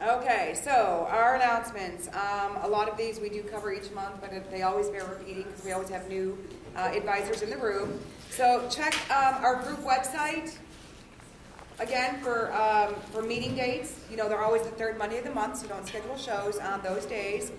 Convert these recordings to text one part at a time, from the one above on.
Okay, so our announcements. A lot of these we do cover each month, but they always bear repeating because we always have new advisors in the room. So check our group website. Again, for meeting dates, you know, they're always the third Monday of the month, so don't schedule shows on those days.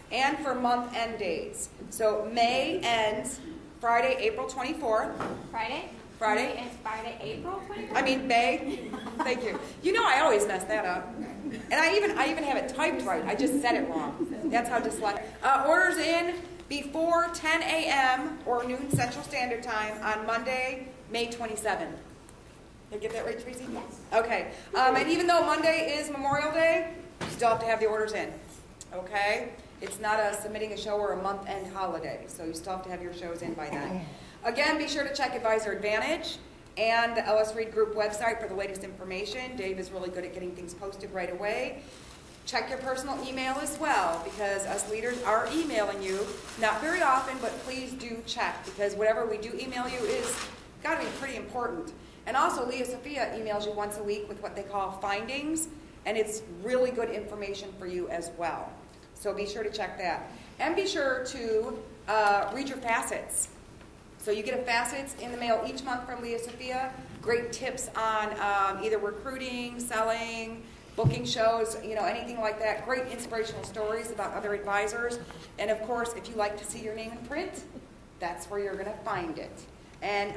And for month-end dates. So May ends Friday, April 24th. Friday? Friday? May ends Friday, April 24th? I mean, May. Thank you. You know I always mess that up. And I even have it typed right. I just said it wrong. That's how dyslexic. Orders in before 10 a.m. or noon Central Standard Time on Monday, May 27th. Did I get that right, Tracy? Yes. Okay. And even though Monday is Memorial Day, you still have to have the orders in. Okay? It's not submitting a show or a month-end holiday, so you still have to have your shows in by then. Again, be sure to check Advisor Advantage and the LS Read Group website for the latest information. Dave is really good at getting things posted right away. Check your personal email as well, because us leaders are emailing you. Not very often, but please do check, because whatever we do email you is got to be pretty important. And also, Leah Sophia emails you once a week with what they call findings, and it's really good information for you as well. So be sure to check that. And be sure to read your facets. So you get a facets in the mail each month from Leah Sophia. Great tips on either recruiting, selling, booking shows, you know, anything like that. Great inspirational stories about other advisors. And of course, if you like to see your name in print, that's where you're going to find it. And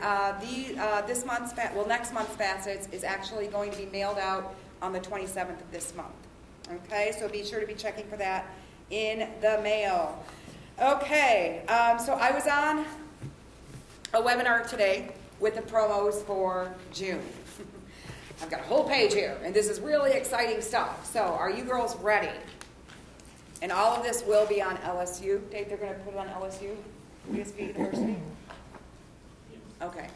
next month's facets is actually going to be mailed out on the 27th of this month. Okay, so be sure to be checking for that in the mail. Okay, so I was on a webinar today with the promos for June. I've got a whole page here, and this is really exciting stuff. So are you girls ready? And all of this will be on LSU. Dave, they're going to put it on LSU, USP University? Okay.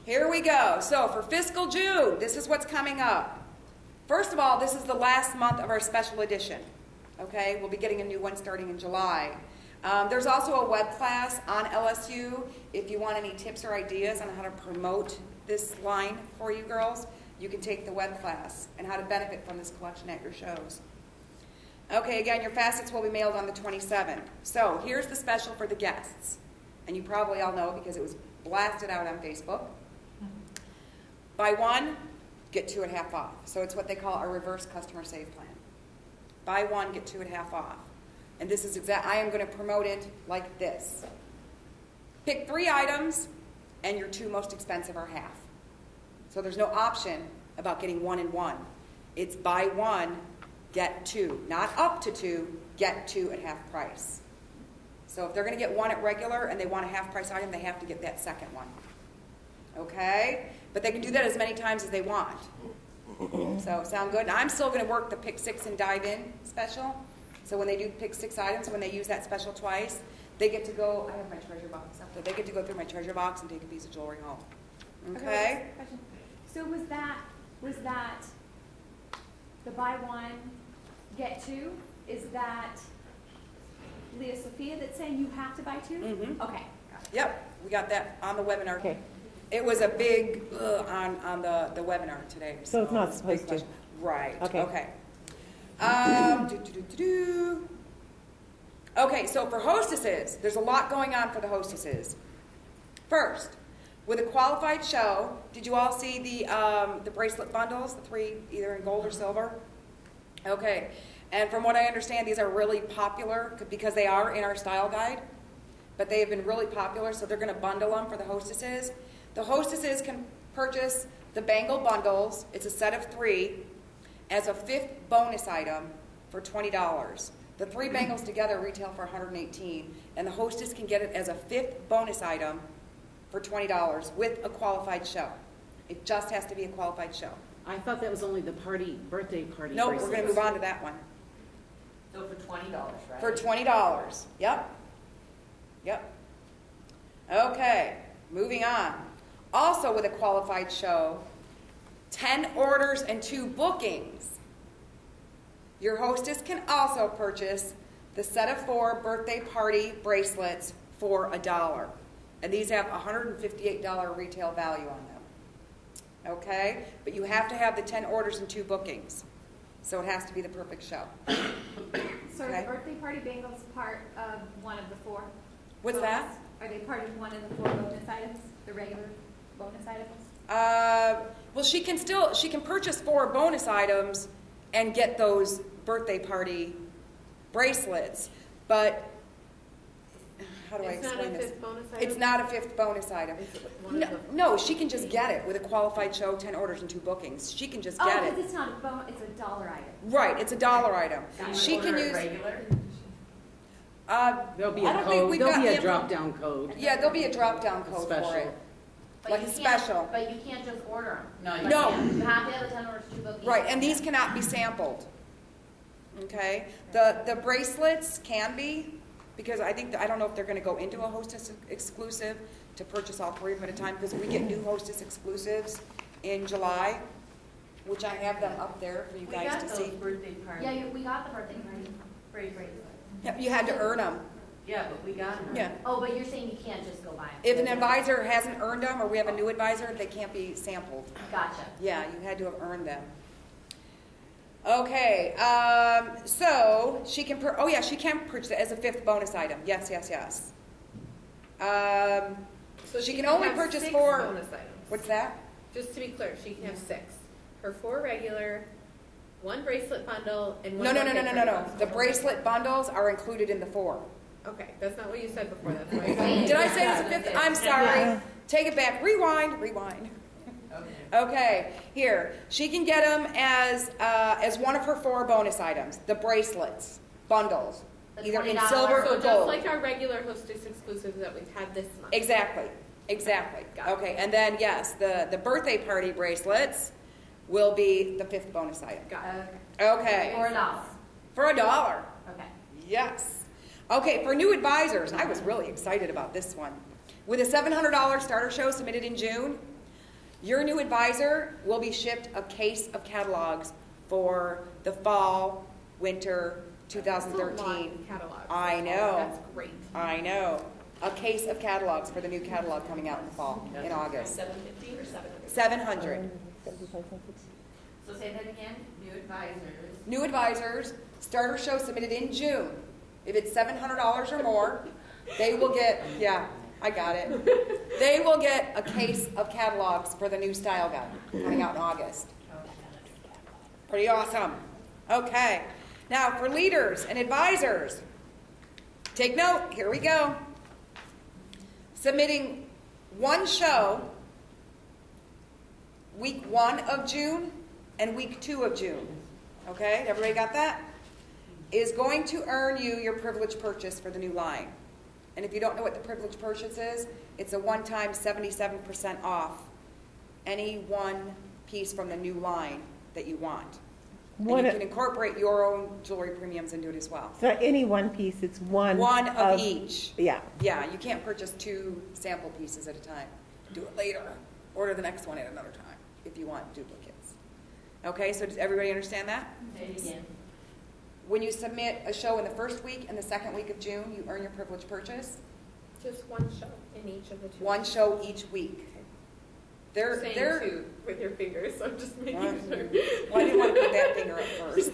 Here we go. So for fiscal June, this is what's coming up. First of all, this is the last month of our special edition. Okay, we'll be getting a new one starting in July. There's also a web class on LSU. If you want any tips or ideas on how to promote this line for you girls, you can take the web class and how to benefit from this collection at your shows. Okay, again, your facets will be mailed on the 27th. So here's the special for the guests. And you probably all know because it was blasted out on Facebook. Buy one, get 2 at half off. So it's what they call our reverse customer save plan. Buy one, get 2 at half off. And this is I am going to promote it like this. Pick 3 items, and your 2 most expensive are half. So there's no option about getting 1 and 1. It's buy 1, get 2. Not up to 2, get 2 at half price. So if they're going to get 1 at regular and they want a half price item, they have to get that second one. Okay? But they can do that as many times as they want. So sound good? Now I'm still going to work the pick 6 and dive in special. So when they do pick 6 items, when they use that special twice, they get to go, I have my treasure box up there, they get to go through my treasure box and take a piece of jewelry home. Okay? Question. So was that the buy 1, get 2? Is that Leah Sophia that's saying you have to buy 2? Mm-hmm. Okay. Yep, we got that on the webinar. Okay. It was a big on the webinar today. So it's not supposed to. Right. Okay. Okay. Okay, so for hostesses, there's a lot going on for the hostesses. First, with a qualified show, did you all see the bracelet bundles, the 3 either in gold or silver? Okay, and from what I understand, these are really popular because they are in our style guide, but they have been really popular, so they're going to bundle them for the hostesses. The hostesses can purchase the bangle bundles. It's a set of 3 as a 5th bonus item for $20. The 3 bangles together retail for $118, and the hostess can get it as a 5th bonus item for $20 with a qualified show. It just has to be a qualified show. I thought that was only the birthday party. No, we're going to move on to that one. So for $20, right? For $20. Yep. Yep. Okay, moving on. Also with a qualified show, 10 orders and 2 bookings. Your hostess can also purchase the set of 4 birthday party bracelets for $1. And these have $158 retail value on them. Okay? But you have to have the 10 orders and 2 bookings. So it has to be the perfect show. So are Okay. the birthday party bangles part of one of the four? What's that? bonus? Are they part of one of the four bonus items, the regular bonus items? Well, she can purchase 4 bonus items and get those birthday party bracelets, but how do I explain this? It's not a 5th bonus item? It's not a 5th bonus item. It's one No, of the- no, she can just get it with a qualified show, 10 orders and 2 bookings. She can just get Oh, it. because it's not a it's a dollar item. Right, it's a dollar item. So you She can order it use, regular? There'll be I a don't think code, we've there'll got be a the- drop-down code. yeah, there'll be a drop-down code Special. for it. But Like you a can't- special. But you can't just order them. No, you No. can't. You have to have a 10 orders, 2 bookings. Right, and these cannot be sampled. Okay? The bracelets can be, because I don't know if they're gonna go into a Hostess exclusive to purchase all 3 of them at a time, because we get new Hostess exclusives in July, which I have them up there for you We guys got to those see. birthday party Yeah, we got the birthday party. bracelets. Yep, you had to earn them. Yeah, but we got them. Yeah. Oh, but you're saying you can't just go buy them? If an advisor hasn't earned them, or we have a new advisor, they can't be sampled. Gotcha. Yeah, you had to have earned them. Okay, so she can, she can purchase it as a 5th bonus item. Yes, yes, yes. So she can only have purchase 6 4. bonus items. What's that? Just to be clear, she can have 6. Her 4 regular, 1 bracelet bundle, and 1 No. birthday party bundle. The bracelet bundles are included in the 4. Okay, that's not what you said before, that's why. Did I say it was a 5th? I'm sorry. Take it back. Rewind. Okay. Okay, here. She can get them as one of her 4 bonus items. The bracelets, bundles, The either in $20 silver So or just gold. like our regular Hostess exclusives that we've had this month. Exactly. Got it. Okay, and then yes, the birthday party bracelets will be the 5th bonus item. Got it. Okay, For $1. for $1. Okay. Yes. Okay, for new advisors, I was really excited about this one. With a $700 starter show submitted in June, your new advisor will be shipped a case of catalogs for the fall, winter That's a lot 2013. of catalogs. I know. That's great. I know. A case of catalogs for the new catalog coming out in the fall, in August. 750 or 700? 700. So say that again, new advisors. New advisors, starter show submitted in June. If it's $700 or more, they will get, yeah, I got it. They will get a case of catalogs for the new style guide coming out in August. Pretty awesome. Okay. Now for leaders and advisors, take note, here we go. Submitting 1 show week 1 of June and week 2 of June. Okay, everybody got that? Is going to earn you your privilege purchase for the new line. And if you don't know what the privilege purchase is, it's a one-time 77% off any one piece from the new line that you want. And One you of- can incorporate your own jewelry premiums into it as well. So any one piece, it's one. One of each. Yeah. Yeah, you can't purchase 2 sample pieces at a time. Do it later. Order the next one at another time if you want duplicates. Okay, so does everybody understand that? Say it again. When you submit a show in the first week and the second week of June, you earn your privilege purchase. Just 1 show in each of the 2. 1 show each week. You're saying 2 with your fingers, so I'm just making sure. Well, I didn't want to put that finger up first.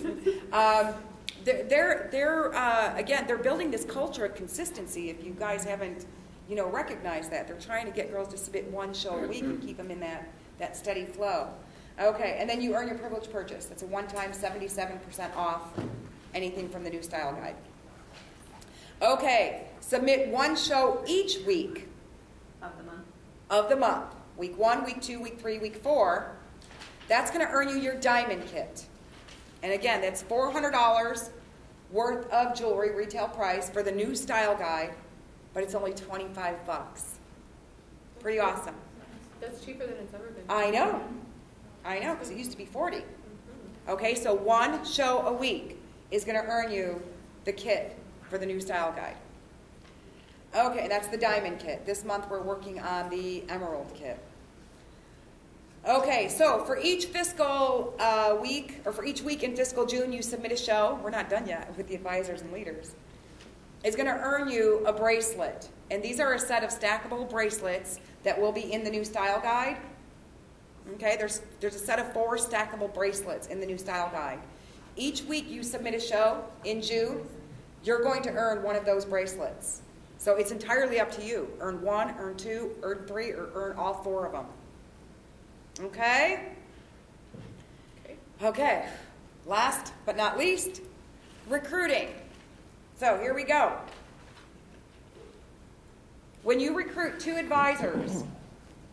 Again, they're building this culture of consistency. If you guys haven't, recognized that, they're trying to get girls to submit 1 show a week and keep them in that steady flow. Okay, and then you earn your privilege purchase. That's a one-time 77% off anything from the new style guide. Okay, submit 1 show each week Of the month. of the month. Week 1, week 2, week 3, week 4. That's going to earn you your diamond kit. And again, that's $400 worth of jewelry, retail price, for the new style guide, but it's only $25. Pretty awesome. That's cheaper than it's ever been. I know, because it used to be 40. Okay, so 1 show a week is going to earn you the kit for the new style guide. Okay, that's the diamond kit. This month we're working on the emerald kit. Okay, so for each fiscal week, or for each week in fiscal June, you submit a show. We're not done yet with the advisors and leaders. It's going to earn you a bracelet. And these are a set of stackable bracelets that will be in the new style guide. Okay, there's a set of 4 stackable bracelets in the new style guide. each week you submit a show in June, you're going to earn one of those bracelets. So it's entirely up to you. Earn one, earn two, earn three, or earn all four of them. Okay? Okay. Last but not least, recruiting. So here we go. When you recruit 2 advisors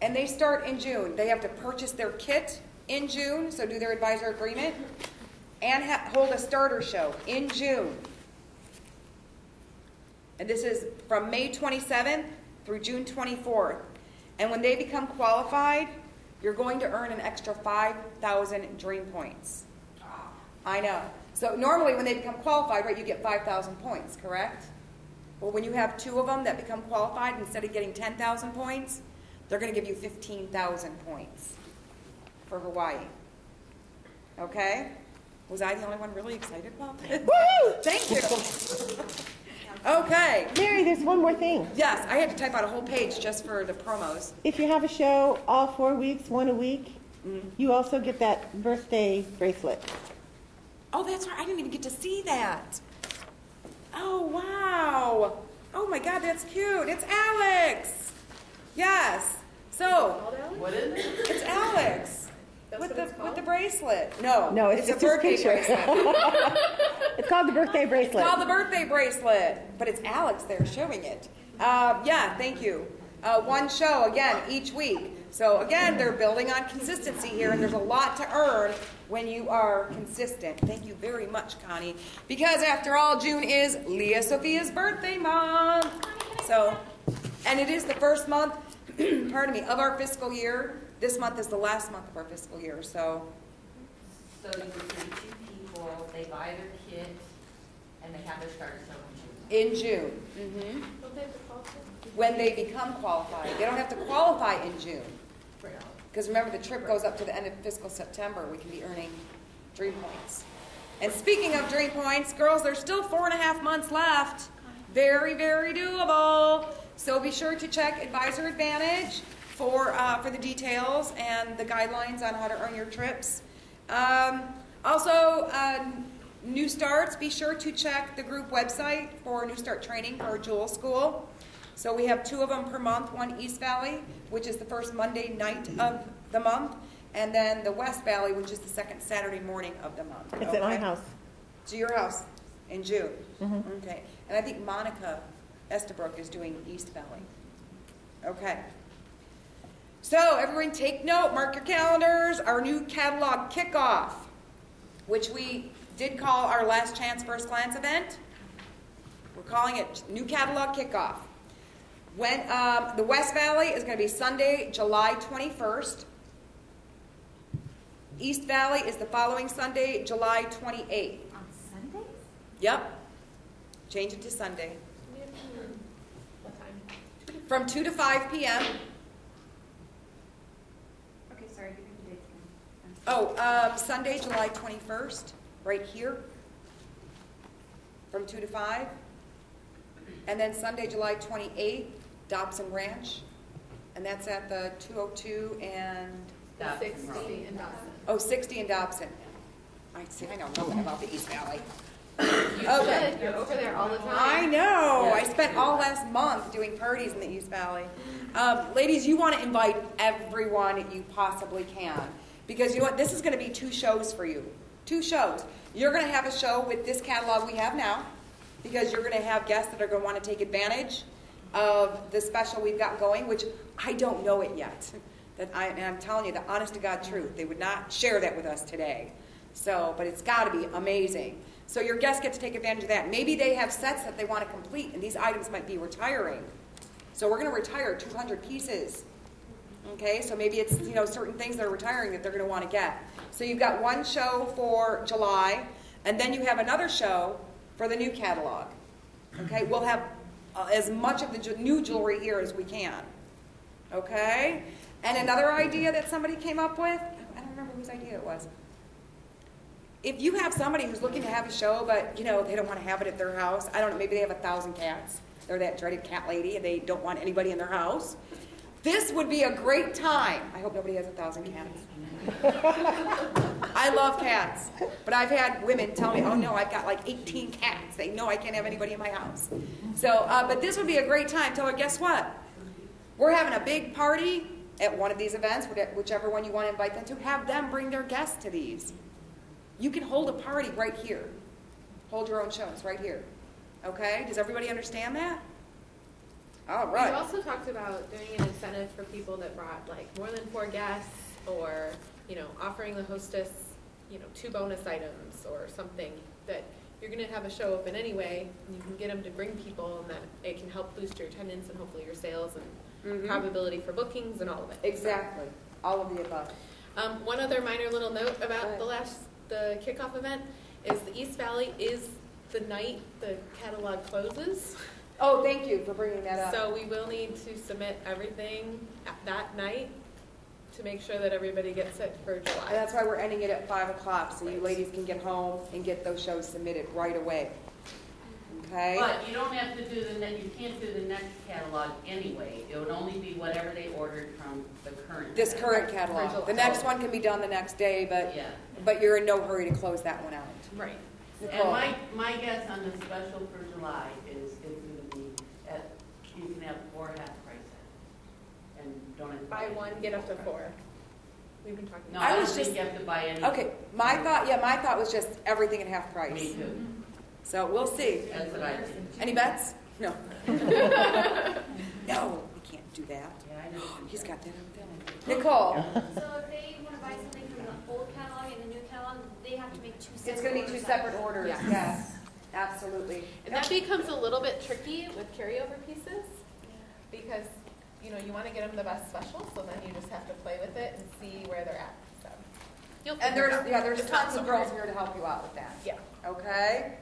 and they start in June, they have to purchase their kit in June, so do their advisor agreement, and hold a starter show in June. And this is from May 27th through June 24th. And when they become qualified, you're going to earn an extra 5,000 dream points. I know. So normally when they become qualified, right, you get 5,000 points, correct? Well, when you have 2 of them that become qualified, instead of getting 10,000 points, they're going to give you 15,000 points for Hawaii. Okay? Was I the only one really excited about that? Woo! Thank you. Okay. Mary, there's one more thing. Yes, I had to type out a whole page just for the promos. If you have a show all 4 weeks, one a week, you also get that birthday bracelet. Oh, that's right. I didn't even get to see that. Oh, wow. Oh, my God, that's cute. It's Alex. Yes. So, What is it? it's Alex That's with what it's the called? bracelet. No, No, it's a just his birthday picture. bracelet. It's called the birthday bracelet. It's called the birthday bracelet, but it's Alex there showing it. Yeah, thank you. One show, again, each week. So, again, they're building on consistency here, and there's a lot to earn when you are consistent. Thank you very much, Connie. Because, after all, June is Leah Sophia's birthday month. So, and it is the first month, pardon me, of our fiscal year. This month is the last month of our fiscal year, so. So you recruit 2 people, they buy their kit, and they have their starter show in June. In June. Mm-hmm. Don't they have to qualify? When they become qualified. They don't have to qualify in June. Because remember, the trip goes up to the end of fiscal September. We can be earning dream points. And speaking of dream points, girls, there's still 4.5 months left. Very, very doable. So be sure to check Advisor Advantage for the details and the guidelines on how to earn your trips. Also, new starts, be sure to check the group website for New Start training for Jewel School. So we have 2 of them per month, one East Valley, which is the first Monday night of the month, and then the West Valley, which is the second Saturday morning of the month. It's at my house. To your house in June. Okay. And I think Monica Estabrook is doing East Valley. Okay. So everyone take note, mark your calendars, our new catalog kickoff, which we did call our last chance first glance event. We're calling it new catalog kickoff. When the West Valley is going to be Sunday, July 21st. East Valley is the following Sunday, July 28th. On Sundays? Yep. Change it to Sunday. What time? From 2 to 5 p.m. Okay, sorry, give me the dates again. Oh, Sunday, July 21st, right here. From 2 to 5. And then Sunday, July 28th, Dobson Ranch. And that's at the 202 and... 60 and Dawson. Oh, 60 and Dobson. I see, I don't know about the East Valley. Okay. You're over there all the time. I know. I spent all last month doing parties in the East Valley. Ladies, you want to invite everyone you possibly can. Because you know what? This is going to be 2 shows for you. 2 shows. You're going to have a show with this catalog we have now. Because you're going to have guests that are going to want to take advantage of the special we've got going, which I don't know it yet. And I'm telling you the honest to God truth. They would not share that with us today. So, but it's got to be amazing. So your guests get to take advantage of that. Maybe they have sets that they want to complete, and these items might be retiring. So we're going to retire 200 pieces. Okay, so maybe it's certain things that are retiring that they're going to want to get. So you've got 1 show for July, and then you have another show for the new catalog. Okay, we'll have as much of the new jewelry here as we can. Okay, and another idea that somebody came up with, I don't remember whose idea it was. If you have somebody who's looking to have a show, but they don't want to have it at their house, I don't know, maybe they have 1,000 cats. They're that dreaded cat lady, and they don't want anybody in their house. This would be a great time. I hope nobody has 1,000 cats. I love cats, but I've had women tell me, oh no, I've got like 18 cats. They know I can't have anybody in my house. So, but this would be a great time. Tell her, guess what? We're having a big party at one of these events, whichever one you want to invite them to. Have them bring their guests to these. You can hold a party right here. Hold your own shows right here. Okay? Does everybody understand that? All right. We also talked about doing an incentive for people that brought like more than 4 guests, or offering the hostess 2 bonus items or something, that you're going to have a show open anyway, and you can get them to bring people, and that it can help boost your attendance and hopefully your sales and probability for bookings and all of it. Exactly. All of the above. One other minor little note about the kickoff event is the East Valley is the night the catalog closes. Oh, thank you for bringing that up. So we will need to submit everything at that night to make sure that everybody gets it for July. And that's why we're ending it at 5 o'clock, so you ladies can get home and get those shows submitted right away. Okay? But you don't have to do you can't do the next catalog anyway. It would only be whatever they ordered from the current. This current catalog. The next one can be done the next day, but you're in no hurry to close that one out. Right. Nicole. And my guess on the special for July is it's going to be you can have 4 half price and don't have to Buy 1, get up to 4. We've been talking No, about I don't was think just- you have to buy any. Okay, my thought was just everything at half price. Me too. So we'll see. That's what I did. Any bets? No. No, we can't do that. Yeah, I know. He's got that on film. Nicole, So if they want to buy something from the old catalog and the new catalog, they have to make 2 separate it's going to be 2 orders. separate orders. Yes. Yes, absolutely. And that becomes a little bit tricky with carryover pieces, because you want to get them the best special, so then you just have to play with it and see where they're at. So you'll And figure it out. there's It's not tons so of girls hard. here to help you out with that. Yeah. Okay?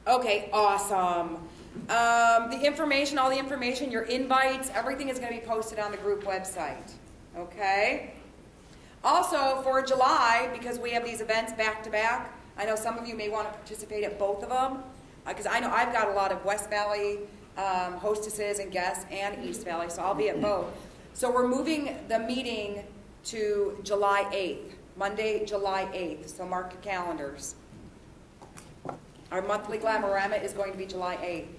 Okay, awesome. All the information, your invites, everything is going to be posted on the group website. Okay? Also, for July, because we have these events back to back, I know some of you may want to participate at both of them, because I know I've got a lot of West Valley hostesses and guests and East Valley, so I'll be at both. So we're moving the meeting to July 8th, Monday, July 8th, so mark your calendars. Our monthly Glam-a-Rama is going to be July 8th.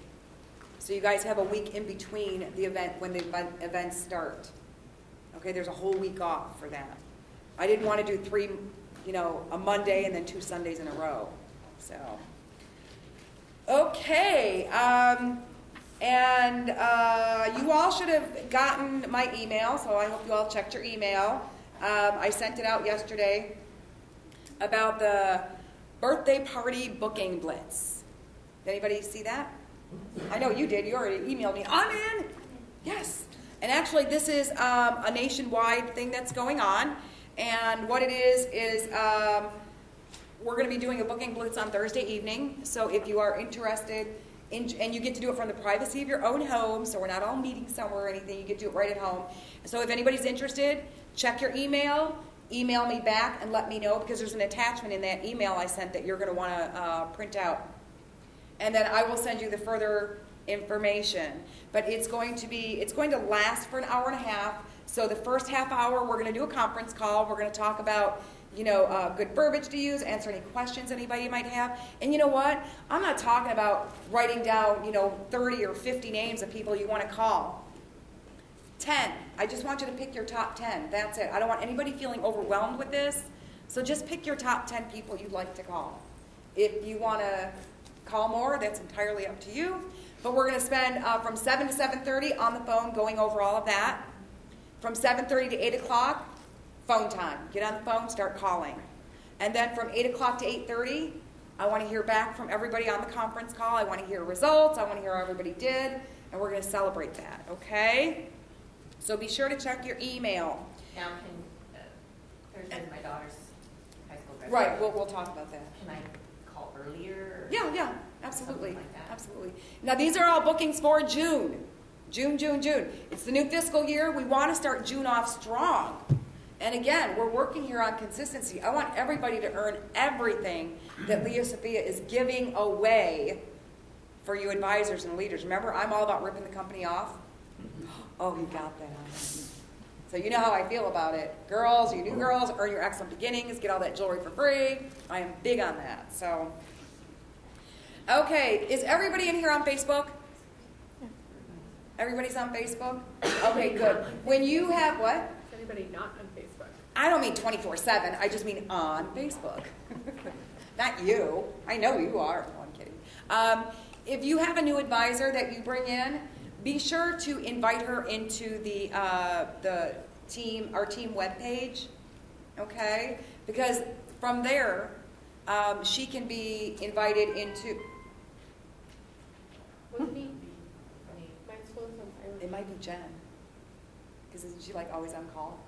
So you guys have a week in between the event, when the events start. Okay, there's a whole week off for that. I didn't want to do 3, a Monday and then 2 Sundays in a row. So, okay. And you all should have gotten my email, so I hope you all checked your email. I sent it out yesterday about the birthday party booking blitz. Did anybody see that? I know you did. You already emailed me. I'm in. Yes. And actually, this is a nationwide thing that's going on. And what it is we're going to be doing a booking blitz on Thursday evening. So if you are interested, and you get to do it from the privacy of your own home, so we're not all meeting somewhere or anything. You get to do it right at home. So if anybody's interested, check your email me back and let me know, because there's an attachment in that email I sent that you're going to want to print out. And then I will send you the further information. But it's going to last for an hour and a half. So the first half hour, we're going to do a conference call. We're going to talk about good verbiage to use, answer any questions anybody might have. And you know what? I'm not talking about writing down, 30 or 50 names of people you want to call. 10. I just want you to pick your top 10. That's it. I don't want anybody feeling overwhelmed with this. So just pick your top 10 people you'd like to call. If you want to call more, that's entirely up to you. But we're going to spend from 7 to 7:30 on the phone going over all of that. From 7:30 to 8 o'clock, phone time. Get on the phone, start calling. And then from 8 o'clock to 8:30, I want to hear back from everybody on the conference call. I want to hear results. I want to hear how everybody did. And we're going to celebrate that, okay? So be sure to check your email. Now, Thursday's my daughter's high school graduation. Right, we'll talk about that. Can I call earlier? Yeah, absolutely. Something like that. Absolutely. Now, these are all bookings for June. June. It's the new fiscal year. We want to start June off strong. And again, we're working here on consistency. I want everybody to earn everything that Leah Sophia is giving away for you advisors and leaders. Remember, I'm all about ripping the company off. Oh, you got that. So you know how I feel about it. Girls, you new girls, earn your excellent beginnings, get all that jewelry for free. I am big on that. So, okay, is everybody in here on Facebook? Everybody's on Facebook? Okay, good. When you have what? Is anybody not on Facebook? I don't mean 24/7. I just mean on Facebook. Not you. I know you are. No, I'm kidding. If you have a new advisor that you bring in, be sure to invite her into the team, our team webpage, okay? Because from there, she can be invited into. What's me? Mine's full of some It might be Jen, because isn't she like always on call?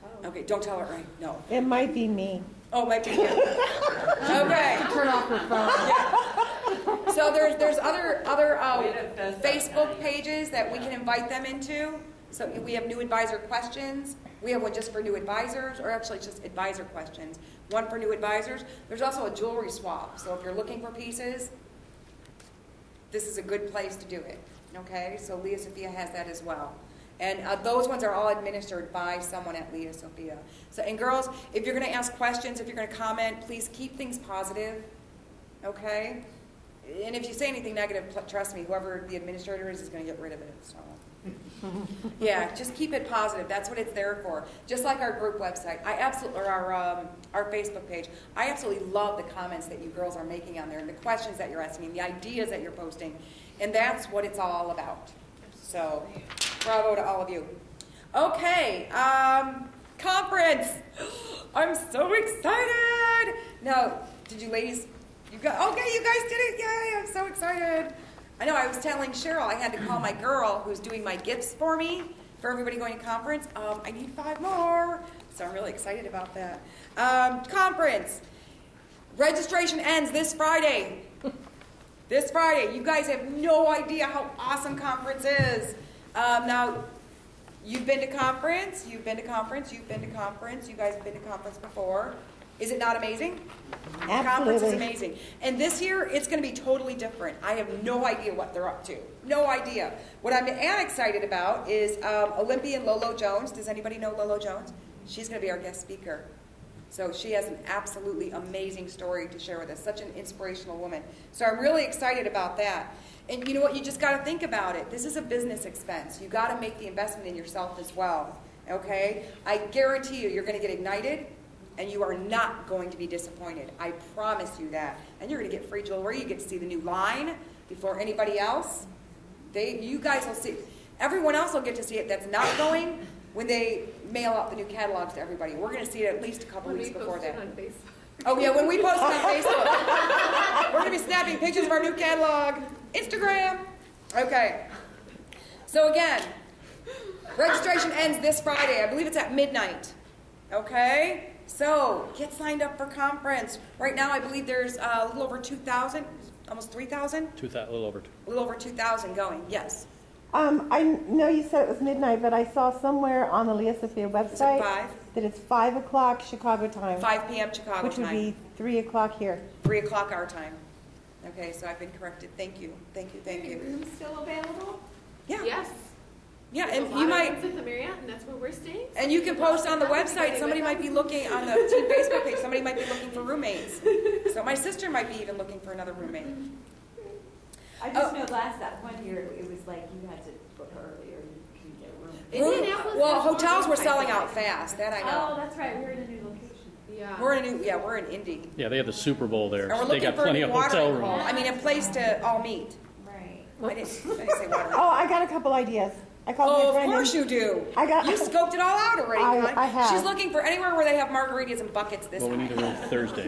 Oh. Okay, don't tell her. Right? No. It might be me. Oh, it might be you. Okay. Turn off her phone. So there's other Way to fess up, Facebook Patty. pages that we can invite them into. So we have new advisor questions. We have one just for new advisors, or actually it's just advisor questions. One for new advisors. There's also a jewelry swap. So if you're looking for pieces, this is a good place to do it. Okay, so Leah Sophia has that as well. And those ones are all administered by someone at Leah Sophia. So, and girls, if you're going to ask questions, if you're going to comment, please keep things positive. Okay? And if you say anything negative, trust me, whoever the administrator is going to get rid of it. So, yeah, just keep it positive. That's what it's there for. Just like our group website, or our Facebook page. I absolutely love the comments that you girls are making on there, and the questions that you're asking, the ideas that you're posting, and that's what it's all about. So, bravo to all of you. Okay, conference. I'm so excited. Now, did you ladies? Okay, you guys did it. Yay, I'm so excited. I know I was telling Cheryl I had to call my girl who's doing my gifts for me, for everybody going to conference. I need 5 more. So I'm really excited about that. Conference. Registration ends this Friday. This Friday. You guys have no idea how awesome conference is. Now, you've been to conference, you've been to conference, you've been to conference, you guys have been to conference before. Is it not amazing? Absolutely. Conference is amazing. And this year, it's going to be totally different. I have no idea what they're up to. No idea. What I am excited about is Olympian Lolo Jones. Does anybody know Lolo Jones? She's going to be our guest speaker. So she has an absolutely amazing story to share with us. Such an inspirational woman. So I'm really excited about that. And you know what? You just got to think about it. This is a business expense. You got to make the investment in yourself as well. Okay? I guarantee you, you're going to get ignited, and you are not going to be disappointed. I promise you that. And you're going to get free jewelry. You get to see the new line before anybody else. You guys will see. Everyone else will get to see it that's not going when they mail out the new catalogs to everybody. We're going to see it at least a couple weeks before that. On Facebook. Oh, yeah, when we post it on Facebook. We're going to be snapping pictures of our new catalog. Instagram. Okay. So again, registration ends this Friday. I believe it's at midnight. Okay? So get signed up for conference. Right now, I believe there's a little over 2,000, almost 3,000? A little over. A little over 2,000 going, yes. I know you said it was midnight, but I saw somewhere on the Leah Sophia Is it website 5? that it's 5 o'clock Chicago time, 5 p.m. Chicago which would time. be 3 o'clock here. 3 o'clock our time. Okay, so I've been corrected. Thank you. Thank you, thank Are you. rooms still available? Yeah. Yes. Yeah, There's and a you lot of might... rooms at the Marriott, and that's where we're staying. And you can post on the website, somebody might be looking on the team Facebook page, somebody might be looking for roommates. So my sister might be even looking for another roommate. I just know that one year, it was like you had to book earlier, you couldn't get a room. Indianapolis Well, has hotels one were type selling of out thing. fast, that I Oh, know. that's right, we're in a new location. Yeah. We're in Indy. Yeah, they have the Super Bowl there. And we're So they looking got for a plenty new of hotel watering hole. rooms. I mean, a place to all meet. Right. I didn't say watering hole. Oh, I got a couple ideas. I called Oh, my of friend. course you do. I got- You scoped it all out already, I Connie. have. She's looking for anywhere where they have margaritas and buckets this Well, we high. need a room Thursday.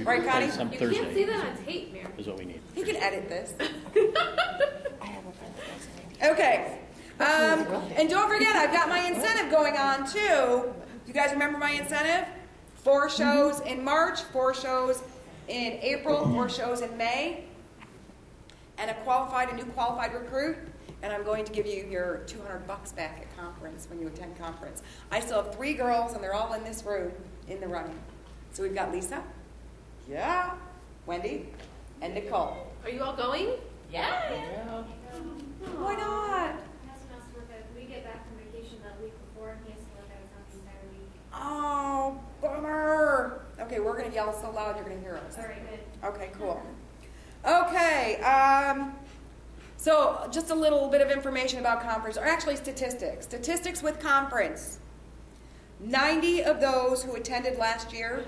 Right, Connie? Some You Thursday can't see that on tape, Mary. is what we need. He can edit this. Okay. And don't forget, I've got my incentive going on too. You guys remember my incentive? 4 shows in March, 4 shows in April, 4 shows in May, and a new qualified recruit. And I'm going to give you your $200 back at conference when you attend conference. I still have 3 girls, and they're all in this room in the running. So we've got Lisa, yeah, Wendy, and Nicole. Are you all going? Yeah. Why not? I have some else to work out. We get back from vacation that week loud, you're gonna hear us. All right, good. Okay, cool. Okay, so just a little bit of information about conference, or actually statistics. Statistics with conference. 90 of those who attended last year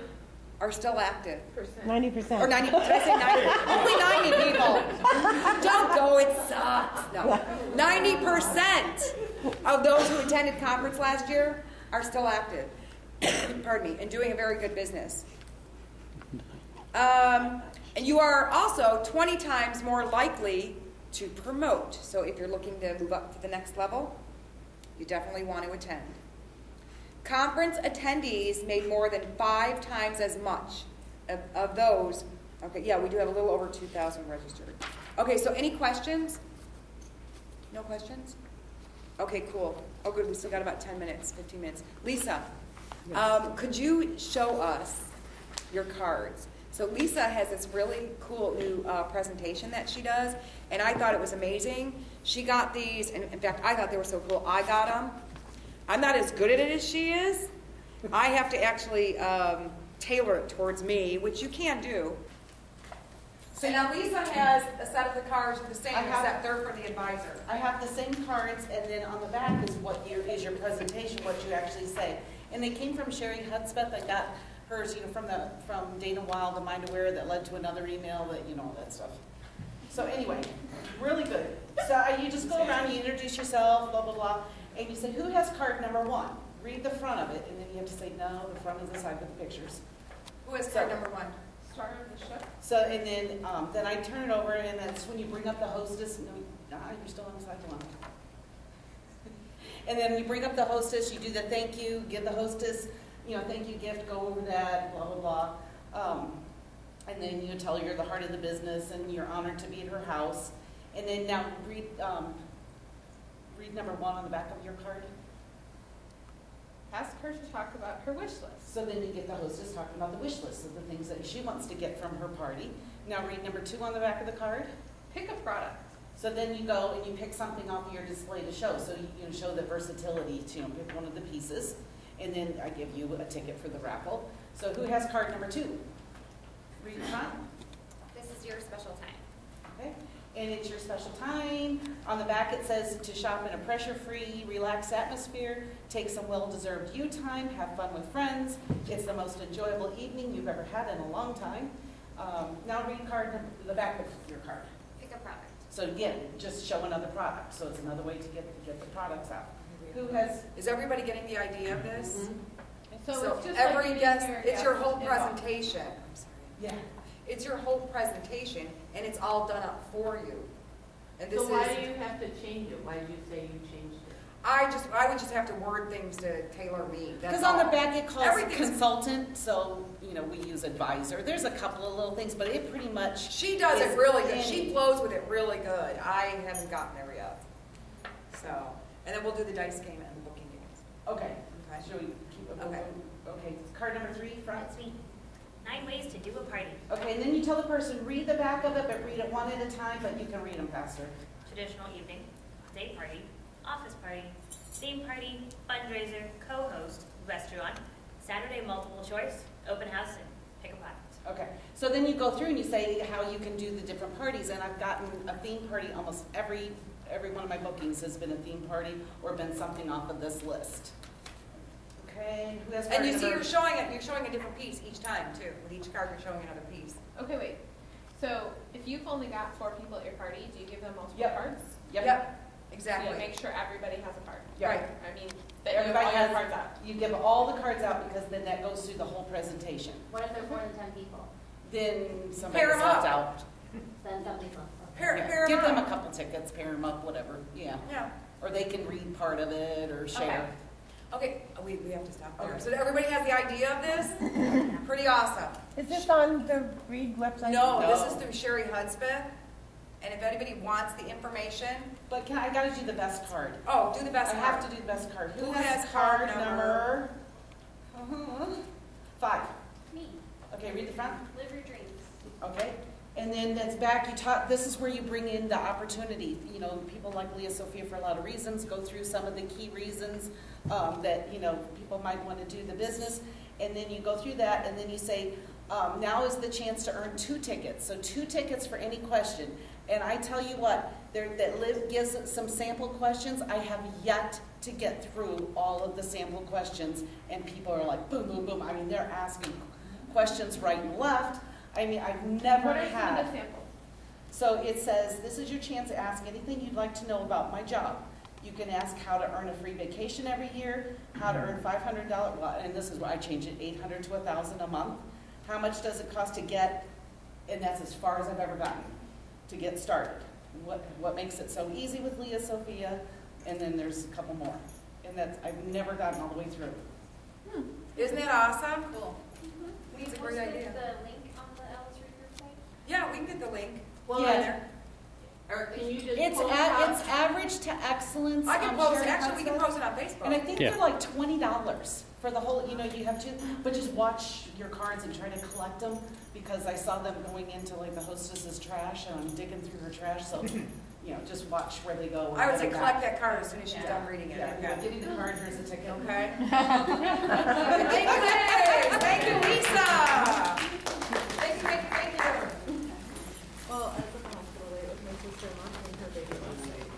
are still active. 90%. Or 90, did I say 90? Only 90 people. Don't go, it sucks. No. 90% of those who attended conference last year are still active. Pardon me, and doing a very good business. And you are also 20 times more likely to promote. So if you're looking to move up to the next level, you definitely want to attend. Conference attendees made more than 5 times as much of those. Okay, yeah, we do have a little over 2,000 registered. Okay, so any questions? No questions? Okay, cool. Oh, good, we still got about 10 minutes, 15 minutes. Lisa, could you show us your cards? So Lisa has this really cool new presentation that she does, and I thought it was amazing. She got these, and in fact, I thought they were so cool. I got them. I'm not as good at it as she is. I have to actually tailor it towards me, which you can do. So now Lisa has a set of the cards the same, except they're for the advisor. I have the same cards, and then on the back is is your presentation, what you actually say. And they came from Sherry Hudspeth. I got hers, from Dana Wild, the Mind Aware, that led to another email, that all that stuff. So anyway, really good. So you just go around, you introduce yourself, blah blah blah, and you say, who has card number 1? Read the front of it, and then you have to say, no, the front is the side with the pictures. Who has card number 1? Start of the show. So, and then I turn it over, and that's when you bring up the hostess. No, you're still on the side one. And then you bring up the hostess, you do the thank you, give the hostess, thank you gift, go over that, blah, blah, blah. And then you tell her you're the heart of the business, and you're honored to be at her house. And then now read number 1 on the back of your card. Ask her to talk about her wish list. So then you get the hostess talking about the wish list of the things that she wants to get from her party. Now read number 2 on the back of the card. Pick a product. So then you go and you pick something off of your display to show. So you show the versatility to pick one of the pieces. And then I give you a ticket for the raffle. So who has card number 2? Read the front. This is your special time. Okay. And it's your special time. On the back it says to shop in a pressure-free, relaxed atmosphere, take some well-deserved you time, have fun with friends. It's the most enjoyable evening you've ever had in a long time. Now read the back of your card. Pick a product. So again, just show another product. So it's another way to get the products out. Is everybody getting the idea of this? Mm-hmm. So it's just every like guest, your it's your guest whole info. presentation. I'm sorry. Yeah. It's your whole presentation, and it's all done up for you. And this So why is, do you have to change it? Why did you say you changed it? I would just have to word things to tailor me. Because on the back it calls Everything's- consultant, so we use advisor. There's a couple of little things, but it pretty much She does it is really good. any- She flows with it really good. I haven't gotten there yet. So, and then we'll do the dice game and booking games. Okay. Okay. Should we keep it Okay. moving? Okay. Card number 3, front. That's me. 9 ways to do a party. Okay, and then you tell the person, read the back of it, but read it one at a time, but you can read them faster. Traditional evening, day party, office party, theme party, fundraiser, co-host, restaurant, Saturday multiple choice, open house, and pick a product. Okay, so then you go through and you say how you can do the different parties, and I've gotten a theme party, almost every one of my bookings has been a theme party or been something off of this list. Okay, who has card And you see, number- you're showing a different piece each time too. With each card, you're showing another piece. Okay, wait. So if you've only got 4 people at your party, do you give them multiple Yep. cards? Exactly. Yeah, make sure everybody has a card. Yep. Right. I mean, that you have Everybody all your has, cards out. you give all the cards out because then that goes through the whole presentation. What if there's more than 10 people? Then somebody's Pair 'em left up. out. Then somebody's left. Pair Give them them a up. couple tickets, pair them up, whatever, yeah. Yeah. Or they can read part of it or share. Okay, we have to stop there. Okay. So everybody has the idea of this? Pretty awesome. Is this on the Reed website? No, No. this is through Sherry Hudspeth. And if anybody wants the information, But I gotta do the best card. oh, do the best I part. have to do the best card. Who has card number 5? Me. Okay, read the front. Live your dreams. Okay, and then that's back, this is where you bring in the opportunity. People like Leah Sophia, for a lot of reasons, go through some of the key reasons that, people might want to do the business. And then you go through that, and then you say, Now is the chance to earn 2 tickets. So 2 tickets for any question. And I tell you what, that Liv gives some sample questions. I have yet to get through all of the sample questions, and people are like, boom, boom, boom. I mean, they're asking questions right and left. I mean, I've never What are some had. of the samples? So it says, this is your chance to ask anything you'd like to know about my job. You can ask how to earn a free vacation every year, how to earn $500, well, and this is where I change it, $800 to $1,000 a month. How much does it cost to get, and that's as far as I've ever gotten, to get started. What makes it so easy with Leah Sophia, and then there's a couple more. And that's, I've never gotten all the way through. Isn't that awesome? Cool. It's a great idea. the link on the Alice Reader site? Yeah, we can get the link. Well, Yeah. there. Or can you just It's post it's average to excellence. I can on post it. sharing Actually, we can concepts. post it on Facebook. And I think Yeah. they're like $20 for the whole, you have to, but just watch your cards and try to collect them, because I saw them going into like the hostess's trash, and I'm digging through her trash, so, just watch where they go. I would say and collect that card as soon as she's done reading it. Yeah, getting the card, here's a ticket. Okay. Thank you, Liz. Thank you, Lisa. Thank you, thank you, thank you. Well, I was at the hospital today with my sister launching her baby last night.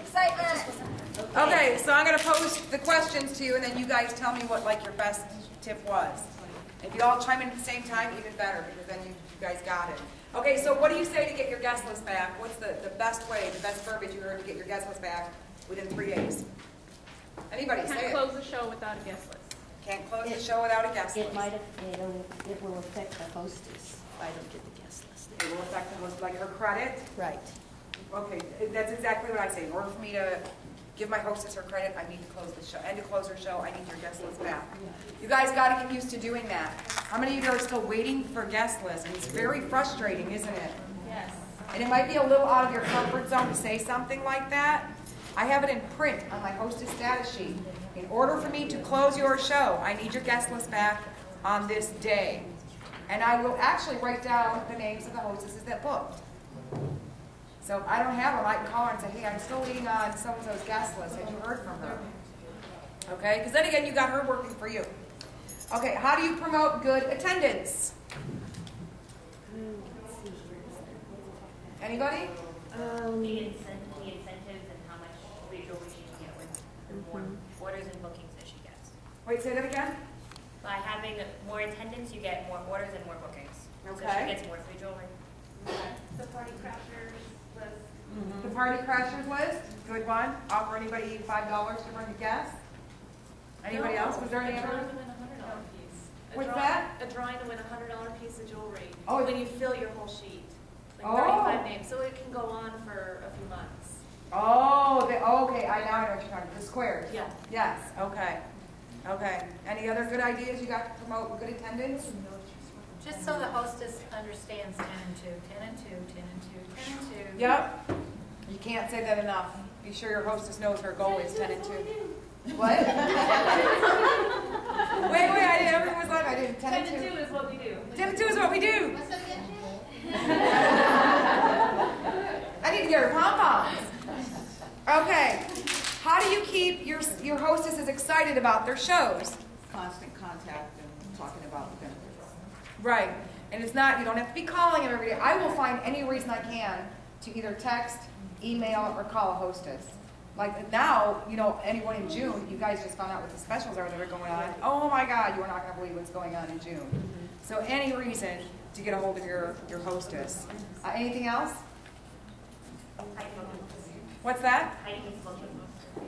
Excitement. Okay, so I'm going to post the questions to you, and then you guys tell me what like your best tip was. If you all chime in at the same time, even better, because then you guys got it. Okay, so what do you say to get your guest list back? What's the best way, the best verbiage you heard to get your guest list back within 3 days? Anybody say Can't it. close the show without a guest list. Can't close the show without a guest list. It will affect the hostess if I don't get the guest list. It will affect the host, like her credit. Right. Okay, that's exactly what I say. In order for me to give my hostess her credit, I need to close the show. And to close her show, I need your guest list back. You guys got to get used to doing that. How many of you are still waiting for guest lists? And it's very frustrating, isn't it? Yes. And it might be a little out of your comfort zone to say something like that. I have it in print on my hostess status sheet. In order for me to close your show, I need your guest list back on this day. And I will actually write down the names of the hostesses that booked. So if I don't have them, I can call her and say, hey, I'm still waiting on so-and-so's guest list. Have you heard from her? Okay, because then again, you got her working for you. Okay, how do you promote good attendance? Anybody? The incentives and how much residual she can get with the more orders and bookings that she gets. Wait, say that again? By having more attendance, you get more orders and more bookings. So Okay. she gets more free jewelry. The party crashers list. The party crashers list, good one. Offer anybody $5 to bring a guest. Anybody else? Was there any other? Drawing to win $100 piece. What's that? A drawing to win $100 piece of jewelry. Oh. When you fill your whole sheet. Like Oh. 35 names, so it can go on for a few months. Oh, okay, I now know what you're talking about. The squares. Yeah. Yes, okay. Okay. Any other good ideas you got to promote good attendance? Just so the hostess understands 10 and 2, 10 and 2, 10 and 2, 10 and 2. Yep. You can't say that enough. Be sure your hostess knows her goal is 10 and 2. What? wait, I didn't. Everyone was like, I did 10 and 2. 10 and 2 is what we do. 10 and 2 is what we do. I need to get her pom-poms. Okay. How do you keep your hostesses excited about their shows? Constant contact and talking about them. Right. And it's not, you don't have to be calling them every day. I will find any reason I can to either text, email, or call a hostess. Like now, anyone in June, you guys just found out what the specials are that are going on. Oh my God, you are not going to believe what's going on in June. So any reason to get a hold of your hostess. Anything else? What's that?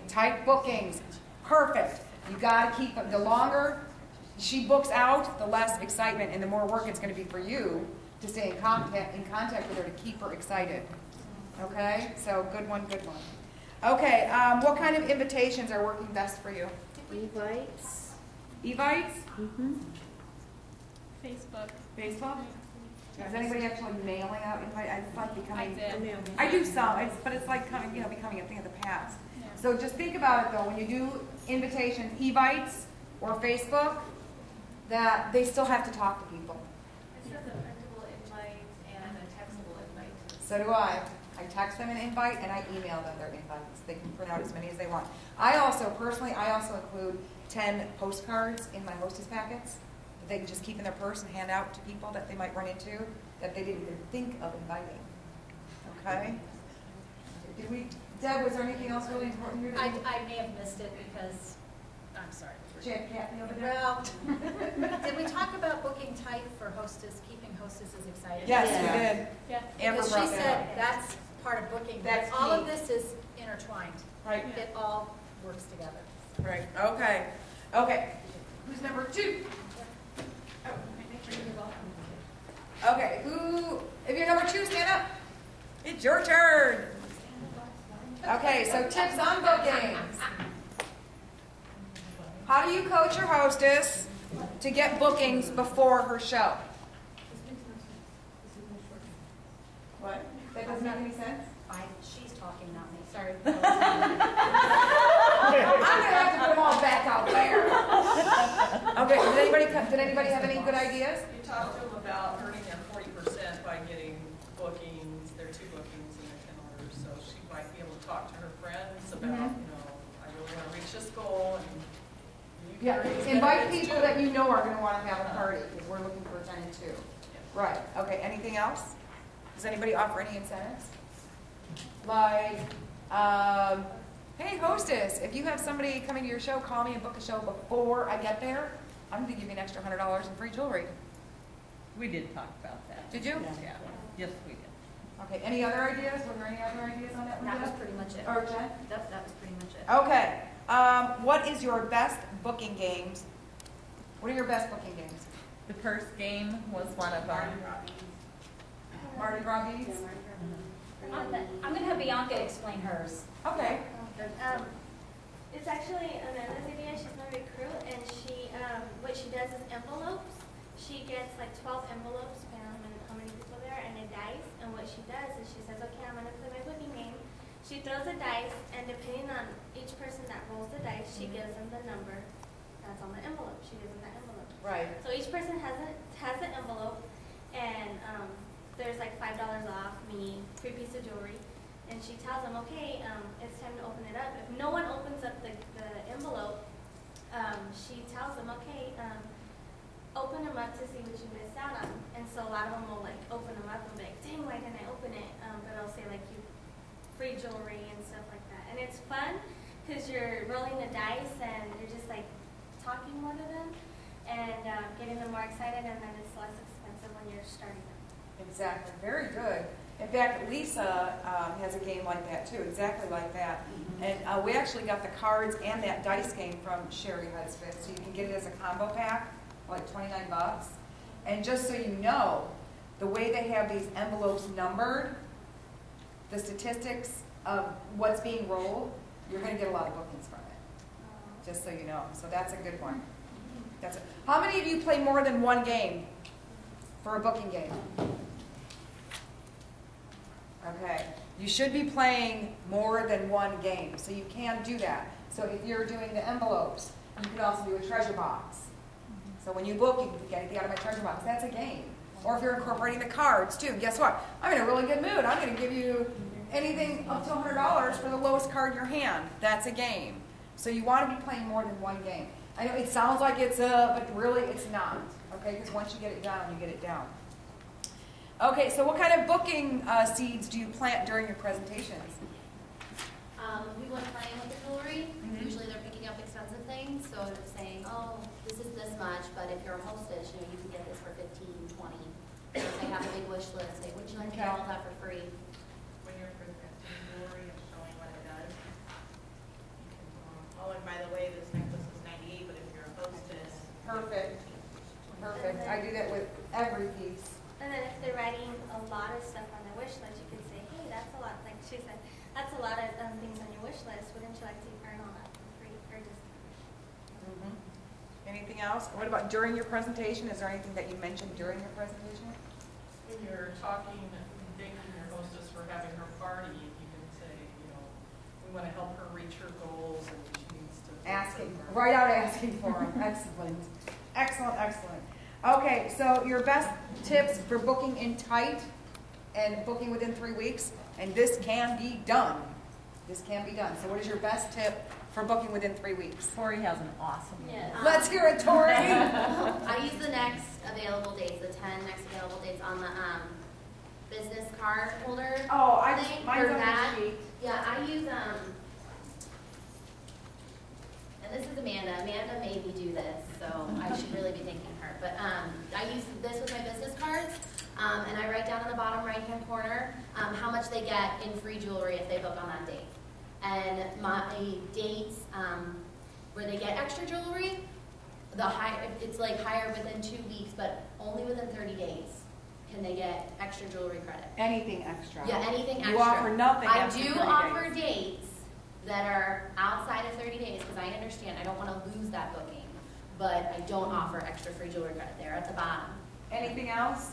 Type bookings. Perfect. You got to keep them. The longer she books out, the less excitement and the more work it's going to be for you to stay in contact with her to keep her excited. Okay? So good one, good one. Okay, what kind of invitations are working best for you? Evites. Evites? Facebook. Facebook? Is anybody actually mailing out invite? It's like becoming. I did. I do some, but it's like becoming a thing of the past. So just think about it though, when you do invitations, evites or Facebook, that they still have to talk to people. It says a printable invite and a textable invite. So do I. I text them an invite and I email them their invites. They can print out as many as they want. I also include 10 postcards in my hostess packets. that they can just keep in their purse and hand out to people that they might run into that they didn't even think of inviting. Okay? Deb, was there anything else really important here? I may have missed it because, I'm sorry. Jack Kathy over there? Well, did we talk about booking tight for hostess, keeping hostesses excited? Yes, we did. Yeah. Amber Because she brought that said up. that's part of booking. That's All of key. this is intertwined. Right. It all works together. Right. Okay. Okay. Who's number 2? Okay. Who? If you're number 2, stand up. It's your turn. Okay. So tips on bookings. How do you coach your hostess to get bookings before her show? What? That doesn't make any sense? She's talking, not me. Sorry. I'm gonna have to put them all back out there. Okay. Did anybody have any good ideas? You talked to them about earning their 40% by getting bookings, their 2 bookings and their 10 orders. So she might be able to talk to her friends about, I really want to reach this goal, and you can Yeah. raise Invite benefits people too. that you know are going to want to have a party because we're looking for 10 and 2. Right. Okay. Anything else? Does anybody offer any incentives? Like, hey, hostess, if you have somebody coming to your show, call me and book a show before I get there. I'm going to give you an extra $100 in free jewelry. We did talk about that. Did you? Yeah, yes, we did. Okay. Any other ideas? Were there any other ideas on that one? That was Deb? pretty much it. Or Jen? That was pretty much it. Okay. What is your best booking games? What are your best booking games? The first game was one of our. Mardi Gras beads? I'm going to have Bianca explain hers. Okay. It's actually Amanda's idea. She's my recruit, and she, what she does is envelopes. She gets like 12 envelopes, depending on how many people there are, and a dice. And what she does is she says, okay, I'm going to play my booking game. She throws a dice, and depending on each person that rolls the dice, she gives them the number that's on the envelope. She gives them that envelope. Right. So each person has an envelope, and there's like $5 off, meaning free piece of jewelry. And she tells them, okay, it's time to open it up. If no one opens up the envelope, she tells them, okay, open them up to see what you missed out on. And so a lot of them will like open them up and be like, dang, why didn't I open it? But it'll say like you free jewelry and stuff like that. And it's fun because you're rolling the dice and you're just like talking more to them and getting them more excited, and then it's less expensive when you're starting them. Exactly. Very good. In fact, Lisa has a game like that too, exactly like that. And we actually got the cards and that dice game from Sherry Hudspeth, so you can get it as a combo pack, like $29. And just so you know, the way they have these envelopes numbered, the statistics of what's being rolled, you're going to get a lot of bookings from it. Just so you know. So that's a good one. That's it. How many of you play more than one game for a booking game? Okay. You should be playing more than one game, so you can do that. So if you're doing the envelopes, you can also do a treasure box. So when you book, you can get anything out of my treasure box. That's a game. Or if you're incorporating the cards too, guess what? I'm in a really good mood. I'm going to give you anything up to $100 for the lowest card in your hand. That's a game. So you want to be playing more than one game. I know it sounds like it's but really it's not. Okay, because once you get it down, you get it down. Okay, so what kind of booking seeds do you plant during your presentations? People are playing with the jewelry. Usually they're picking up expensive things, so it's saying, oh, this is this much, but if you're a hostess, you can get this for 15, 20. So if they have a big wish list, say, would you like to get all that for free? When you're presenting jewelry and showing what it does, you can, oh, and by the way, this necklace is $98, but if you're a hostess. Perfect. Perfect. I do that with every piece. And then if they're writing a lot of stuff on their wish list, you can say, hey, that's a lot, like she said, that's a lot of things on your wish list. Wouldn't you like to earn all that for free or discount? Anything else? What about during your presentation? Is there anything that you mentioned during your presentation? When you're talking, thanking your hostess for having her party, you can say, we want to help her reach her goals, and she needs to Asking, right out asking for them. Excellent. Excellent, excellent. Okay, so your best tips for booking in tight and booking within 3 weeks, and this can be done. This can be done. So what is your best tip for booking within 3 weeks? Tori has an awesome one. Yeah. Let's hear it, Tori. I use the next available dates, the 10 next available dates on the business card holder Oh, thing. mine's for on that. the sheet. Yeah, I use and this is Amanda. Amanda made me do this, so I should really be thanking her. But I use this with my business cards, and I write down in the bottom right-hand corner how much they get in free jewelry if they book on that date. And my dates where they get extra jewelry, it's like higher within 2 weeks, but only within 30 days can they get extra jewelry credit. Anything extra. Yeah, anything extra. You offer nothing I after do 30 offer days. dates that are outside of 30 days because I understand I don't want to lose that booking, but I don't offer extra free jewelry credit there at the bottom. Anything else?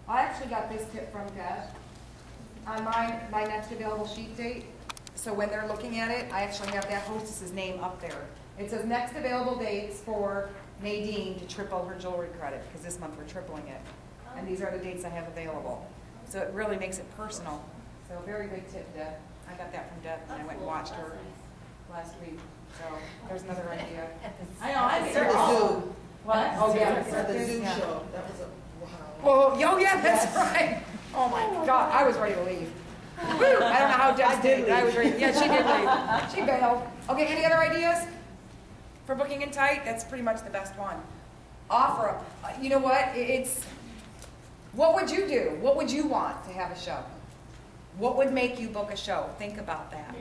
I actually got this tip from Deb. On my next available sheet date, so when they're looking at it, I actually have that hostess's name up there. It says next available dates for Nadine to triple her jewelry credit, because this month we're tripling it. And these are the dates I have available. So it really makes it personal. So very good tip, Deb. I got that from Deb when I went and watched her last week. So there's another idea. I know, I They're all- What? Oh, yeah. For the zoo Yeah. show, that was a, wow. Oh, yeah, that's right. Oh my God, I was ready to leave. Woo! I don't know how Deb did. I was ready. Yeah, she did leave. She bailed. Okay, any other ideas for booking in tight? That's pretty much the best one. Offer them. You know what? What would you do? What would you want to have a show? What would make you book a show? Think about that.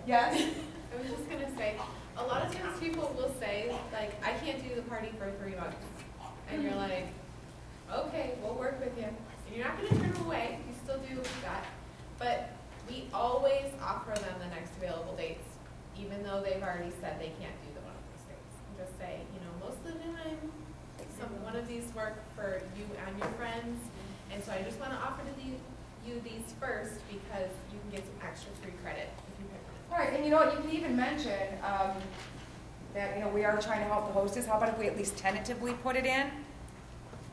Yes? I was just gonna say, a lot of times people will say, like, I can't do the party for $3. And you're like, okay, we'll work with you. And you're not gonna turn them away, you still do what you got. But we always offer them the next available dates, even though they've already said they can't do the one of those dates. And just say, most of the time, one of these work for you and your friends. And so I just wanna offer to you these first because you can get some extra free credit if you pick one. All right, and you know what? You can even mention that we are trying to help the hostess. How about if we at least tentatively put it in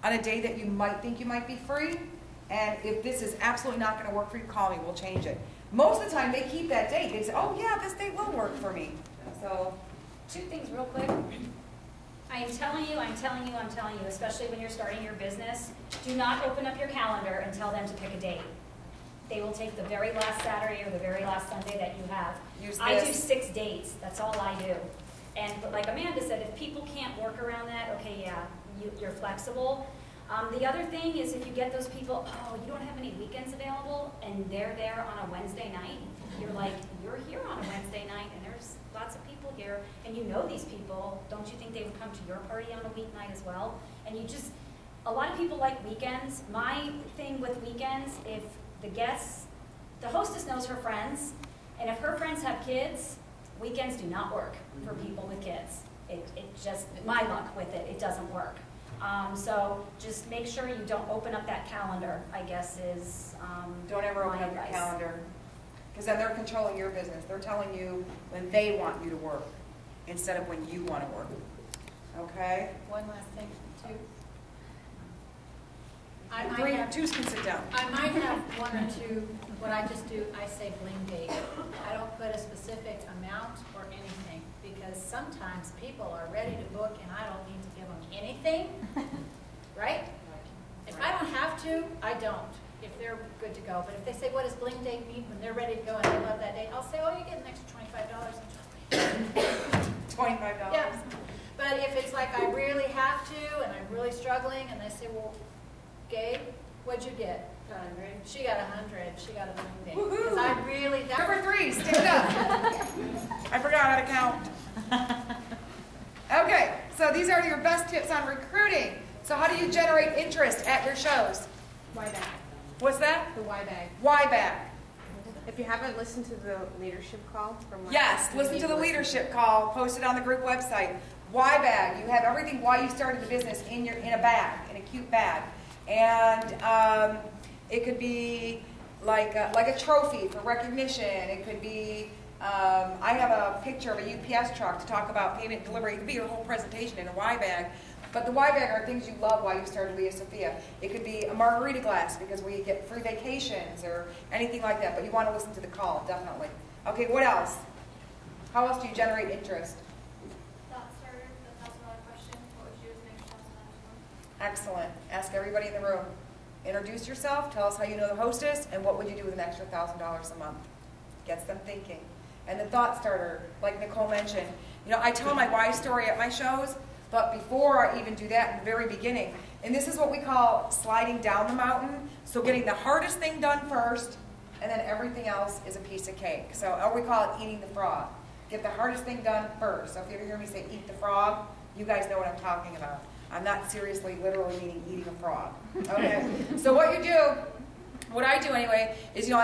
on a day that you might think you might be free? And if this is absolutely not going to work for you, call me. We'll change it. Most of the time, they keep that date. They say, "Oh yeah, this date will work for me." So, 2 things real quick. I'm telling you, especially when you're starting your business, do not open up your calendar and tell them to pick a date. They will take the very last Saturday or the very last Sunday that you have. I do 6 dates. That's all I do. But like Amanda said, if people can't work around that, okay, yeah, you're flexible. The other thing is if you get those people, oh, you don't have any weekends available, and they're there on a Wednesday night, you're like, you're here on a Wednesday night, and there's lots of people here, and you know these people. Don't you think they would come to your party on a weeknight as well? And a lot of people like weekends. My thing with weekends, if the hostess knows her friends, and if her friends have kids, weekends do not work for people with kids. It just, my luck with it, it doesn't work. So just make sure you don't open up that calendar, I guess is don't ever open up your calendar, because then they're controlling your business. They're telling you when they want you to work instead of when you want to work. Okay? One last thing, too. Twos can sit down. I might have 1 or 2, what I just do, I say bling date. I don't put a specific amount or anything, because sometimes people are ready to book and I don't need to give them anything, right? If I don't have to, I don't, if they're good to go. But if they say, what does bling date mean, when they're ready to go and they love that date, I'll say, oh, you get an extra $25. $25? Yeah. But if it's like I really have to and I'm really struggling and they say, well, Gabe, what'd you get? 100. She got 100. She got a bling date. Because I really... Number 3, stand up. I forgot how to count. Okay, so these are your best tips on recruiting. So how do you generate interest at your shows? Why bag? What's that? The why bag. Why bag? If you haven't listened to the leadership call from yes, listen to the leadership call posted on the group website. Why bag? You have everything why you started the business in a bag, in a cute bag. And it could be like a trophy for recognition. It could be, I have a picture of a UPS truck to talk about payment delivery. It could be your whole presentation in a Y bag. But the why bag are things you love why you started Leah Sophia. It could be a margarita glass because we get free vacations or anything like that, but you want to listen to the call, definitely. Okay, what else? How else do you generate interest? Thought starter, the $1,000 question. What would you do with an extra $1,000? Excellent. Ask everybody in the room. Introduce yourself, tell us how you know the hostess, and what would you do with an extra $1,000 a month? Gets them thinking. And the thought starter, like Nicole mentioned, you know, I tell my why story at my shows, but before I even do that in the very beginning, and this is what we call sliding down the mountain, so getting the hardest thing done first, and then everything else is a piece of cake. So, or we call it eating the frog. Get the hardest thing done first. So if you ever hear me say eat the frog, you guys know what I'm talking about. I'm not seriously, literally meaning eating a frog. Okay? So what you do, what I do anyway, is, you know,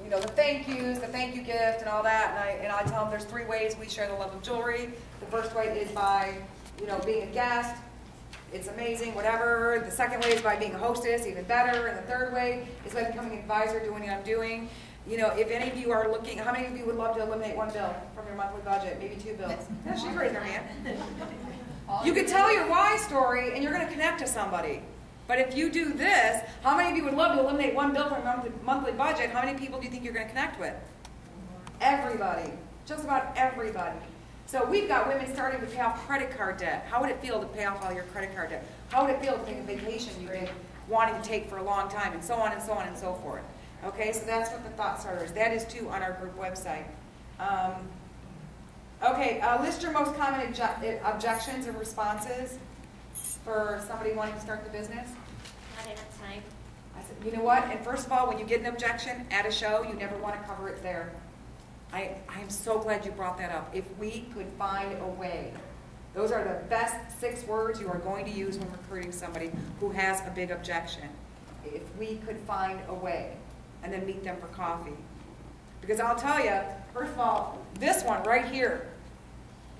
you know, the thank yous, the thank you gift and all that, and I tell them there's 3 ways we share the love of jewelry. The first way is by, you know, being a guest. It's amazing, whatever. The second way is by being a hostess, even better. And the third way is by becoming an advisor, doing what I'm doing. You know, if any of you are looking, how many of you would love to eliminate 1 bill from your monthly budget? Maybe 2 bills. Yeah, she raised her hand. You could tell your why story and you're going to connect to somebody. But if you do this, how many of you would love to eliminate 1 bill from your monthly budget? How many people do you think you're going to connect with? Everybody. Just about everybody. So we've got women starting to pay off credit card debt. How would it feel to pay off all your credit card debt? How would it feel to take a vacation you've been wanting to take for a long time, and so on and so on and so forth? Okay, so that's what the thought starter is. That is too on our group website. List your most common objections and responses for somebody wanting to start the business. I didn't have time. I said, you know what? And first of all, when you get an objection at a show, you never want to cover it there. I'm so glad you brought that up. If we could find a way. Those are the best 6 words you are going to use when recruiting somebody who has a big objection. If we could find a way. And then meet them for coffee. Because I'll tell you, first of all, this one right here.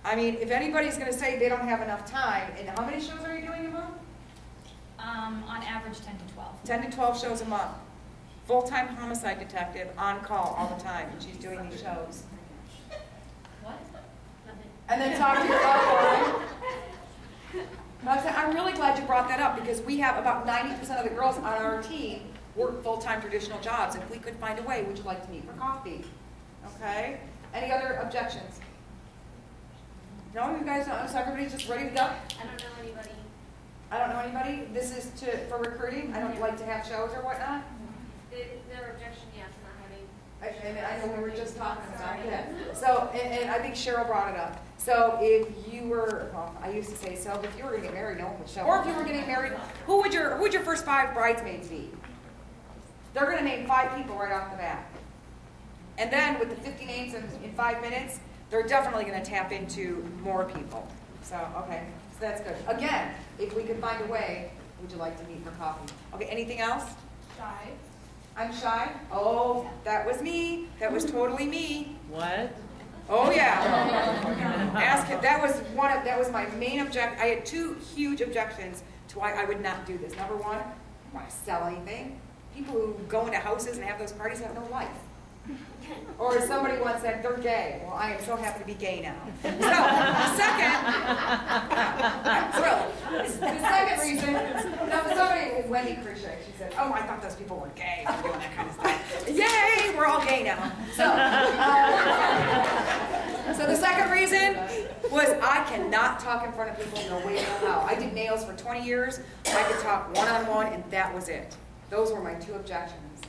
I mean, if anybody's going to say they don't have enough time, and how many shows are you doing a month? On average, 10 to 12. 10 to 12 shows a month. Full-time homicide detective on call all the time, and she's doing these shows. What? And then talk to your upline. I'm really glad you brought that up because we have about 90% of the girls on our team work full-time traditional jobs. If we could find a way, would you like to meet for coffee? Okay? Any other objections? No, you guys don't? So everybody's just ready to go? I don't know anybody. I don't know anybody? This is for recruiting? I don't like to have shows or whatnot? Their objection, yes, not having. And I know we were just talking about that. So, and I think Cheryl brought it up. So if you were, well, I used to say, so if you were going to get married, no one would show. Or if you were getting married, who would your first 5 bridesmaids be? They're going to name 5 people right off the bat. And then with the 50 names in 5 minutes, they're definitely going to tap into more people. So, okay, so that's good. Again, if we could find a way, would you like to meet for coffee? Okay, anything else? Shy. I'm shy? Oh, that was me. That was totally me. What? Oh, yeah. Ask him. That was my main objection. I had 2 huge objections to why I would not do this. Number 1, I don't want to sell anything. People who go into houses and have those parties have no life. Or as somebody once said, they're gay. Well, I am so happy to be gay now. So, second, I'm thrilled. The second reason, somebody, Wendy Krisha, she said, oh, I thought those people were gay for doing that kind of stuff. Yay, we're all gay now. So the second reason was I cannot talk in front of people, no way, no how. I did nails for 20 years. I could talk one-on-one, and that was it. Those were my 2 objections.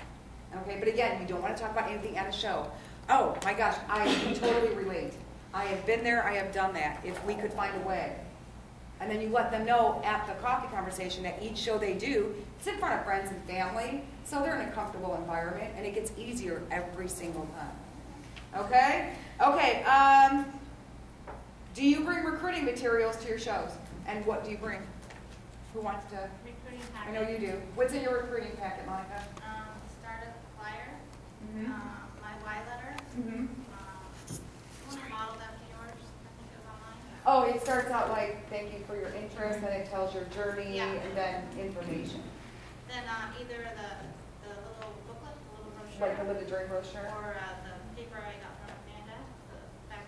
Okay, but again, you don't want to talk about anything at a show. Oh my gosh, I can totally relate. I have been there, I have done that. If we could find a way. And then you let them know at the coffee conversation that each show they do, it's in front of friends and family, so they're in a comfortable environment, and it gets easier every single time. Okay? Okay, do you bring recruiting materials to your shows? And what do you bring? Who wants to? Recruiting packet. I know you do. What's in your recruiting packet, Monica? Startup flyer, Mm-hmm. my Y letter, Mm-hmm. model after yours, I think it was online. Oh, it starts out like, thank you for your interest, then it tells your journey, Yeah. and then information. Then either the little booklet, the little brochure. Like the Live the Dream brochure? Or the paper I got from Amanda, the back.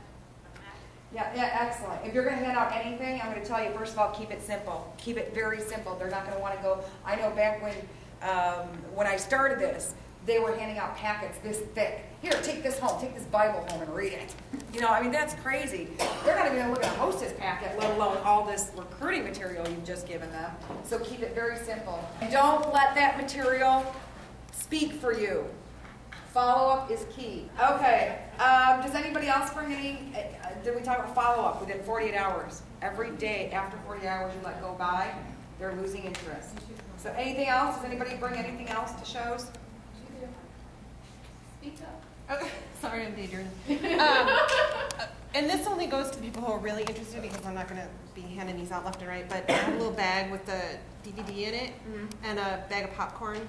Yeah, excellent. If you're gonna hand out anything, I'm gonna tell you, first of all, keep it simple. Keep it very simple. They're not gonna wanna go, I know back when I started this, they were handing out packets this thick. Here, take this home, take this Bible home and read it. You know, I mean, that's crazy. They're not even gonna look at a hostess packet, let alone all this recruiting material you've just given them. So keep it very simple. And don't let that material speak for you. Follow-up is key. Okay, does anybody else bring any, did we talk about follow-up within 48 hours? Every day after 40 hours you let go by, they're losing interest. So anything else? Does anybody bring anything else to shows? Speak up. Okay. Sorry, I'm daydreaming. And this only goes to people who are really interested because I'm not going to be handing these out left and right, but I have a little bag with the DVD in it and a bag of popcorn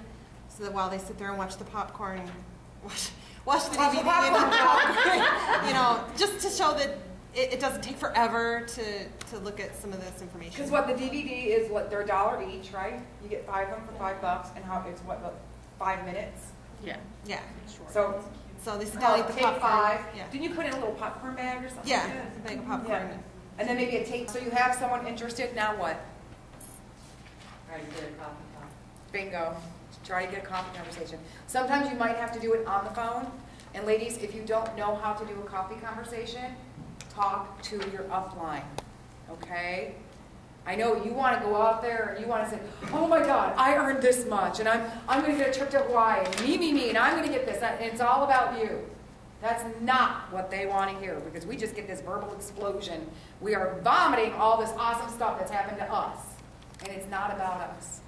so that while they sit there and watch the popcorn, watch the DVD and the popcorn, you know, just to show that it doesn't take forever to look at some of this information. Because what the DVD is, what they're $1 each, right? You get 5 of them for $5, and how it's what, about 5 minutes? Yeah. Yeah. So they sit down and eat the take popcorn. 5. Yeah. Didn't you put in a little popcorn bag or something? Yeah, like that? a bag of popcorn. Yeah. And then maybe a tape. So you have someone interested. Now what? Try to get a coffee talk. Bingo. Try to get a coffee conversation. Sometimes you might have to do it on the phone. And ladies, if you don't know how to do a coffee conversation, talk to your upline. Okay? I know you want to go out there and you want to say, oh my God, I earned this much, and I'm going to get a trip to Hawaii, and me, and I'm going to get this, and it's all about you. That's not what they want to hear, because we just get this verbal explosion. We are vomiting all this awesome stuff that's happened to us, and it's not about us.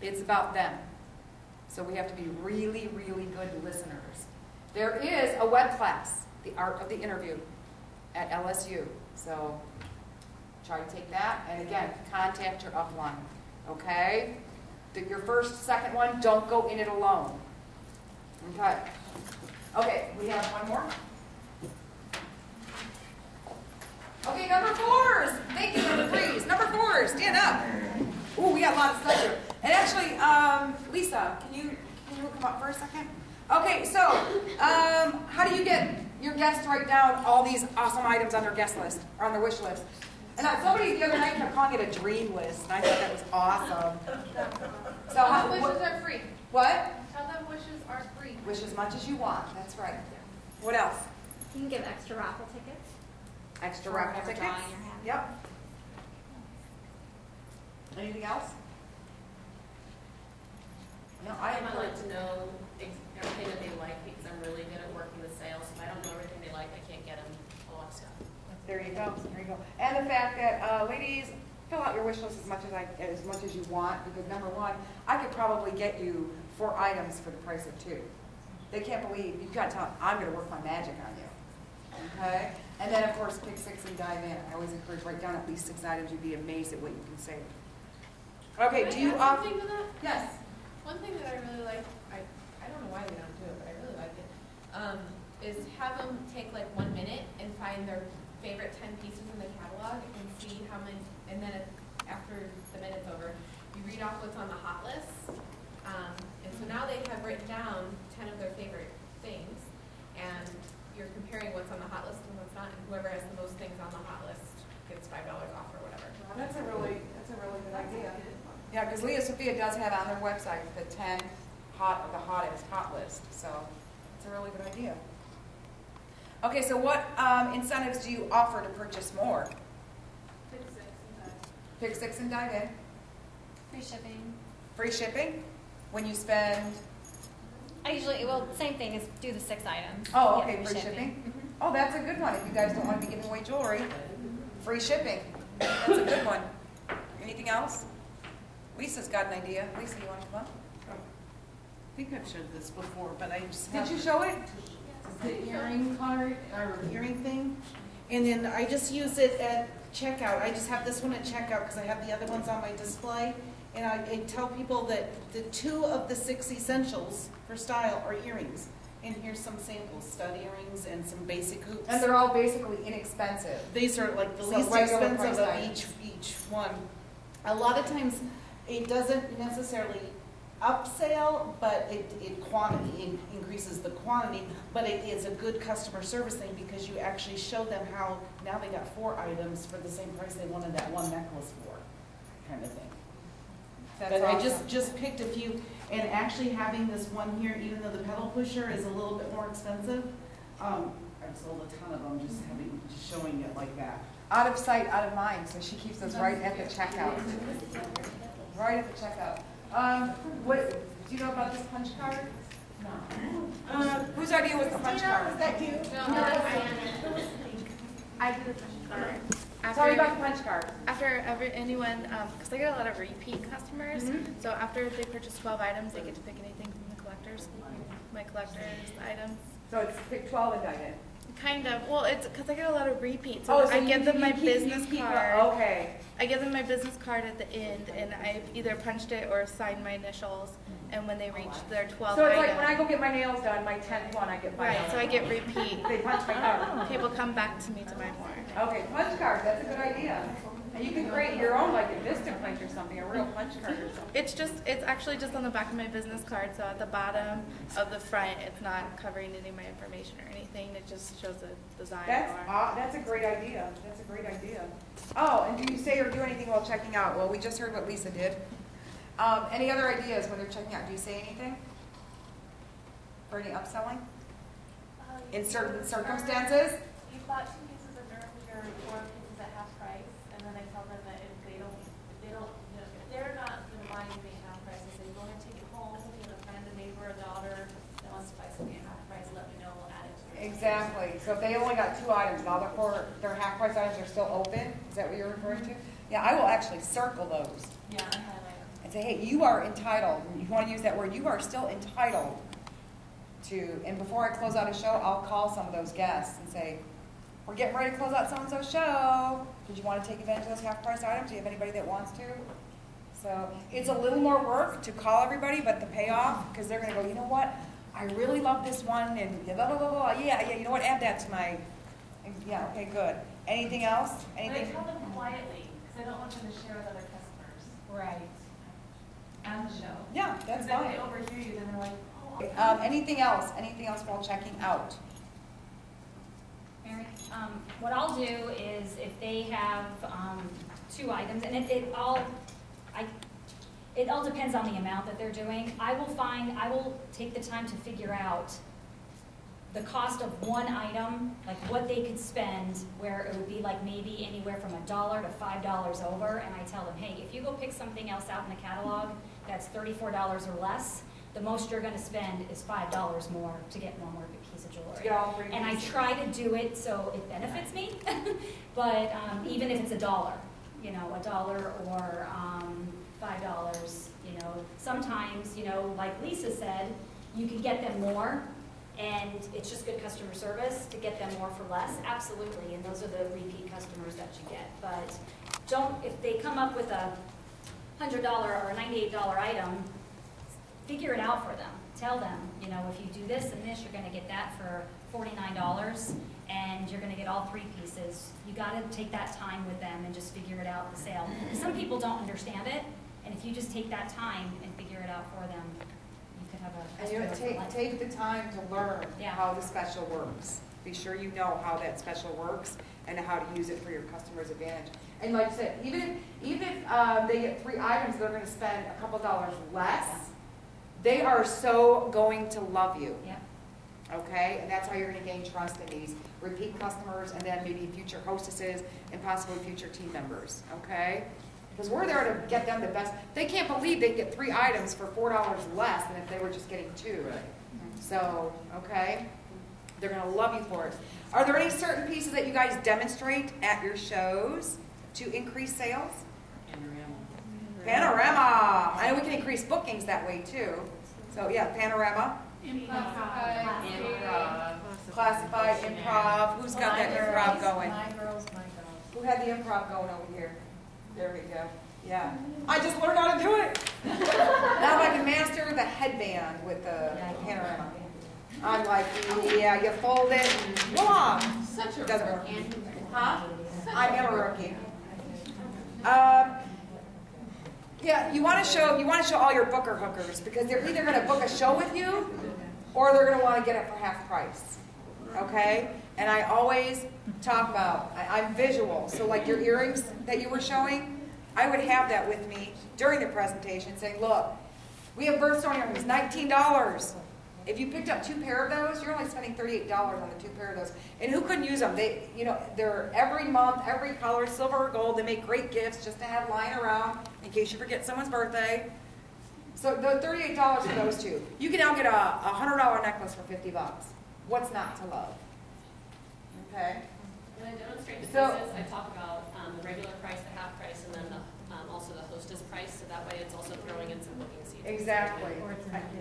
It's about them. So we have to be really, really good listeners. There is a web class, The Art of the Interview, at LSU. So try to take that, and again, contact your upline, okay? Your first, second one, don't go in it alone. Okay. Okay, we have one more. Okay, number 4s. Thank you, number 3s. Number 4s, stand up. Ooh, we got a lot of stuff here. And actually, Lisa, can you come up for a second? Okay, so how do you get your guests to write down all these awesome items on their guest list, or on their wish list? And somebody the other night kept calling it a dream list, and I thought that was awesome. So how, wishes are free. What? Tell them wishes are free. Wish as much as you want. That's right. What else? You can give extra raffle tickets. Extra For raffle whatever tickets? drawing you're having. Yep. Anything else? No, I might like to know everything that they like, because I'm really good at working with sales. If I don't know everything they like, I can't get them a lot of stuff. There you go. There you go. And the fact that ladies, fill out your wish list as much as you want, because number one, I could probably get you 4 items for the price of 2. They can't believe, you've got to tell them, I'm going to work my magic on you. Okay? And then, of course, pick 6 and dive in. I always encourage write down at least 6 items. You'd be amazed at what you can save. Okay, Can do I you add something to that? Yes. One thing that I really like, I don't know why they don't do it, but I really like it, is have them take like 1 minute and find their favorite 10 pieces in the catalog and see how many, and then after the minute's over, you read off what's on the hot list. And so now they have written down 10 of their favorite things, and you're comparing what's on the hot list and what's not, and whoever has the most things on the hot list gets $5 off or whatever. That's a really good idea. Yeah, because Leah Sophia does have on their website the 10 the hottest hot list. So it's a really good idea. Okay, so what incentives do you offer to purchase more? Pick 6 and dive in. Free shipping. Free shipping? When you spend... I usually, well, same thing as do the 6 items. Oh, Yeah, okay, free shipping. Oh, that's a good one. If you guys don't want to be giving away jewelry, free shipping. That's a good one. Anything else? Lisa's got an idea. Lisa, you want to come up? I think I've showed this before, but I just Did you show it? The earring card, or earring thing. And then I just use it at checkout. I just have this one at checkout because I have the other ones on my display. And I tell people that the 2 of the 6 essentials for style are earrings. And here's some samples, stud earrings and some basic hoops. And they're all basically inexpensive. These are like the So least regular expensive price of each one. A lot of times it doesn't necessarily, upsell, but it quantity, increases the quantity, but it is a good customer service thing because you actually show them how now they got 4 items for the same price they wanted that one necklace for, kind of thing. That's But I awesome. just picked a few, and actually having this one here, even though the pedal pusher is a little bit more expensive, I've sold a ton of them just showing it like that. Out of sight, out of mind, so she keeps those right at the checkout. Right at the checkout. What, do you know about this punch card? No. Whose idea was the punch card? Is that you? I do the punch card. Tell me about the punch card. After anyone, because I get a lot of repeat customers, so after they purchase 12 items, they get to pick anything from the collectors, my collector's items. So it's pick 12 and dine in. Kind of. Well, it's because I get a lot of repeats. Oh, So so I you give them my keep- business you keep card. Okay. I give them my business card at the end, and I either punched it or signed my initials. And when they reach their 12 So it's items, like when I go get my nails done, my 10th one, I get my right. So I get repeat. They punch my card. People come back to me to buy more. Okay, punch card, that's a good idea. And you can create your own, like a Vista punch or something, a real punch card or something. It's actually just on the back of my business card. So at the bottom of the front, it's not covering any of my information or anything. It just shows the design. That's a great idea. That's a great idea. Oh, and do you say or do anything while checking out? Well, we just heard what Lisa did. Any other ideas when they're checking out? Do you say anything? For any upselling? In certain circumstances? You bought 2 pieces of furniture, 4 pieces at half price, and then I tell them that if they don't, if they're not going to buy anything at half price, I say, go ahead and take it home. You have a friend, a neighbor, a daughter that wants to buy something at half price, let me know, we'll add it to it. Exactly. So if they only got 2 items, and all their half price items are still open, is that what you're referring to? Yeah, I will actually circle those. Yeah, I highlight them. And say, hey, you are entitled, you want to use that word, you are still entitled to, and before I close out a show, I'll call some of those guests and say, we're getting ready to close out so-and-so's show. Did you want to take advantage of those half-price items? Do you have anybody that wants to? So it's a little more work to call everybody, but the payoff, because they're going to go, you know what? I really love this one, and blah, blah, blah, blah. Yeah, you know what? Add that to my, yeah, okay, good. Anything else? Anything? I tell them quietly, because I don't want them to share with other customers. Right. On the show. Yeah, that's Because if fine. they overhear you, then they're like, oh. Anything else? Anything else while checking out? Mary, what I'll do is if they have 2 items, and it all depends on the amount that they're doing. I will take the time to figure out the cost of one item, like what they could spend, where it would be like maybe anywhere from $1 to $5 over, and I tell them, hey, if you go pick something else out in the catalog that's $34 or less, the most you're going to spend is $5 more to get one more piece of jewelry. To get all 3 And I pieces. try to do it so it benefits me, but even if it's $1, $1 or $5, sometimes, like Lisa said, you can get them more, and it's just good customer service to get them more for less, absolutely, and those are the repeat customers that you get. But if they come up with a $100 or a $98 item, figure it out for them. Tell them, if you do this and this, you're going to get that for $49, and you're going to get all 3 pieces. You got to take that time with them and just figure it out, the sale. Some people don't understand it, and if you just take that time and figure it out for them, you could have a And you take the time to learn how the special works. Be sure you know how that special works and how to use it for your customer's advantage. And like I said, even if they get 3 items, they're going to spend a couple dollars less. They are so going to love you. Yeah. Okay? And that's how you're going to gain trust in these repeat customers and then maybe future hostesses and possibly future team members. Okay? Because we're there to get them the best. They can't believe they get 3 items for $4 less than if they were just getting 2. Right. So, okay? They're going to love you for it. Are there any certain pieces that you guys demonstrate at your shows to increase sales? Panorama. I know we can increase bookings that way too. So yeah, panorama. Classified, improv. Who's got that improv going? My girls, my girls. Who had the improv going over here? There we go. Yeah. I just learned how to do it. Now I can master the headband with the panorama. I'm like, yeah, you fold it and voila. Such a Doesn't work. rookie. Huh? I am a rookie. Yeah, you want to show all your booker hookers, because they're either going to book a show with you, or they're going to want to get it for half price. Okay? And I always talk about, I'm visual, so like your earrings that you were showing, I would have that with me during the presentation, saying, look, we have birthstone earrings, $19. If you picked up 2 pair of those, you're only spending $38 on the 2 pair of those. And who couldn't use them? They're every month, every color, silver or gold. They make great gifts just to have lying around in case you forget someone's birthday. So the $38 for those 2. You can now get a $100 necklace for $50. What's not to love? Okay. When I demonstrate the So- pieces, I talk about the regular price, the half price, and then also the hostess price, so that way it's also throwing in some booking seats. Exactly.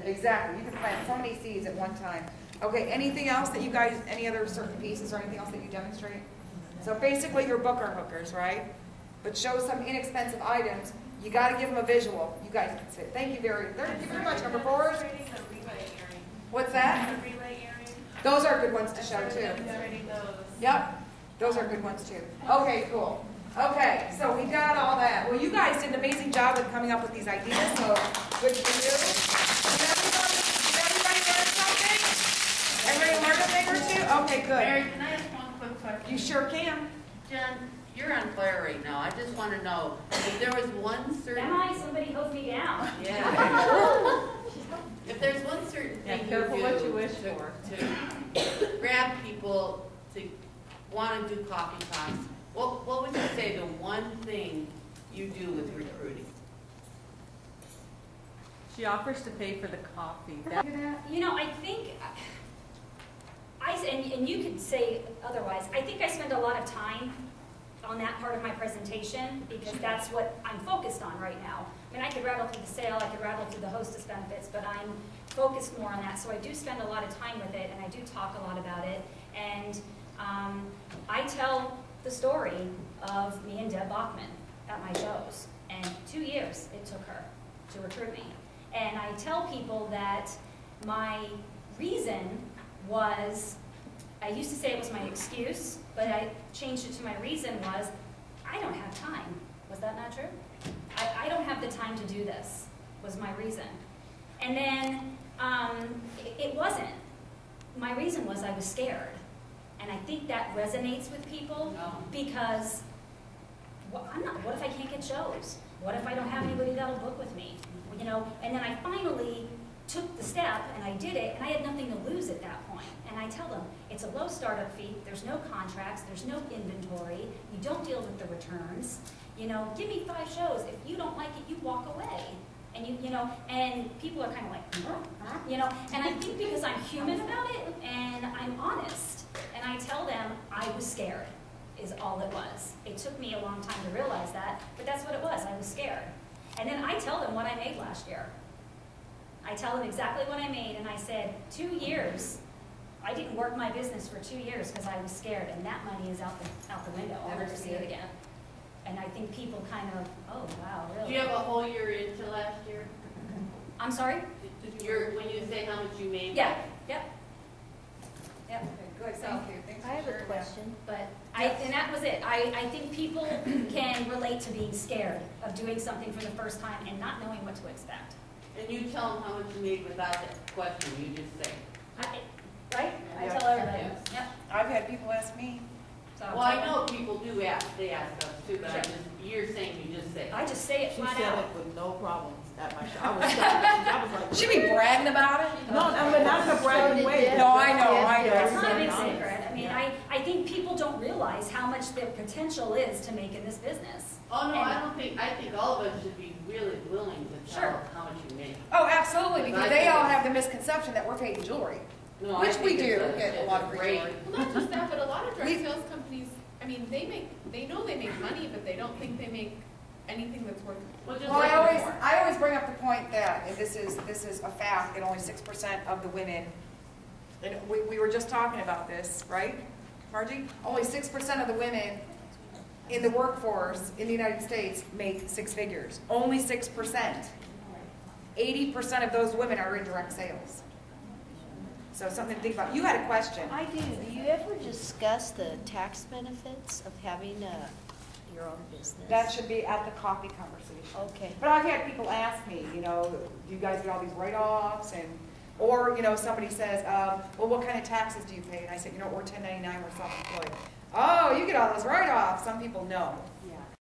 Exactly. You can plant so many seeds at one time. Okay, anything else that you guys, any other certain pieces or anything else that you demonstrate? So basically your booker hookers, right? But show some inexpensive items. You got to give them a visual. You guys can sit. Thank you very much. Number 4. What's that? Those are good ones to show too. Yep. Those are good ones too. Okay, cool. Okay, so we got all that. Well, you guys did an amazing job with coming up with these ideas, so good for you. Did everybody learn something? Everybody learned a thing or 2? Okay, good. Mary, can I ask one quick question? You sure can. Jen, you're on fire right now. I just want to know if there was one certain. Am I? Somebody hold me down. Yeah. If there's one certain thing careful you what do you wish to grab people to want to do coffee talks, what would you say the one thing you do with recruiting? She offers to pay for the coffee. You know, I think, and you could say otherwise, I think I spend a lot of time on that part of my presentation because that's what I'm focused on right now. I mean, I could rattle through the sale, I could rattle through the hostess benefits, but I'm focused more on that. So I do spend a lot of time with it, and I do talk a lot about it. And I tell the story of me and Deb Bachman at my shows. And 2 years it took her to recruit me. And I tell people that my reason was, I used to say it was my excuse, but I changed it to my reason was, I don't have time. Was that not true? I don't have the time to do this, was my reason. And then it wasn't. My reason was I was scared. And I think that resonates with people because what if I can't get shows? What if I don't have anybody that'll book with me? You know, and then I finally took the step and I did it and I had nothing to lose at that point. And I tell them, it's a low startup fee, there's no contracts, there's no inventory, you don't deal with the returns. You know, give me 5 shows. If you don't like it, you walk away. And you know, and people are kind of like, you know, and I think because I'm human about it and I'm honest, and I tell them I was scared is all it was. It took me a long time to realize that, but that's what it was. I was scared. And then I tell them what I made last year. I tell them exactly what I made, and I said, 2 years. I didn't work my business for 2 years because I was scared, and that money is out the window. I'll never see it again. And I think people kind of, oh, wow, really? Do you have a whole year into last year? I'm sorry? When you say how much you made? Yeah, yep. Yep. Okay, good, thank you. Thanks for I have a sharing that. question. But and that was it. I think people can relate to being scared of doing something for the first time and not knowing what to expect. And you tell them how much you made without that question, you just say. Right? I Yeah. tell everybody. Yeah. Yep. I've had people ask me. So Well, I know people do ask, they ask us too, but Sure. you're saying you just say. I just say it She flat said out. it with no problems at my show. I was like, She be bragging about it? no, but not in a bragging way. No, I know, I It's not a know. big secret. I mean, I think people don't realize how much their potential is to make in this business. Oh, no, And- I think all of us should be really willing to tell Sure. how much you make. Oh, absolutely, because I they think all it's- have the misconception that we're paid in jewelry. No, Which I we think do it's get a lot of great. jewelry. Well, not just that, but a lot of direct sales companies, I mean, they know they make money, but they don't think they make anything that's worth. Well, just Well, like I always bring up the point that, and this is a fact, that only 6% of the women, and we were just talking about this, right, Margie? Only 6% of the women in the workforce in the United States make 6 figures. Only 6%. 80% of those women are in direct sales. So something to think about. You had a question. I do. Do you ever discuss the tax benefits of having a your own business? That should be at the coffee conversation. Okay. But I've had people ask me, you know, do you guys get all these write-offs? And, or, you know, somebody says, well, what kind of taxes do you pay? And I said, you know, we're 1099, we're self-employed. Oh, you get all those write-offs. Some people know.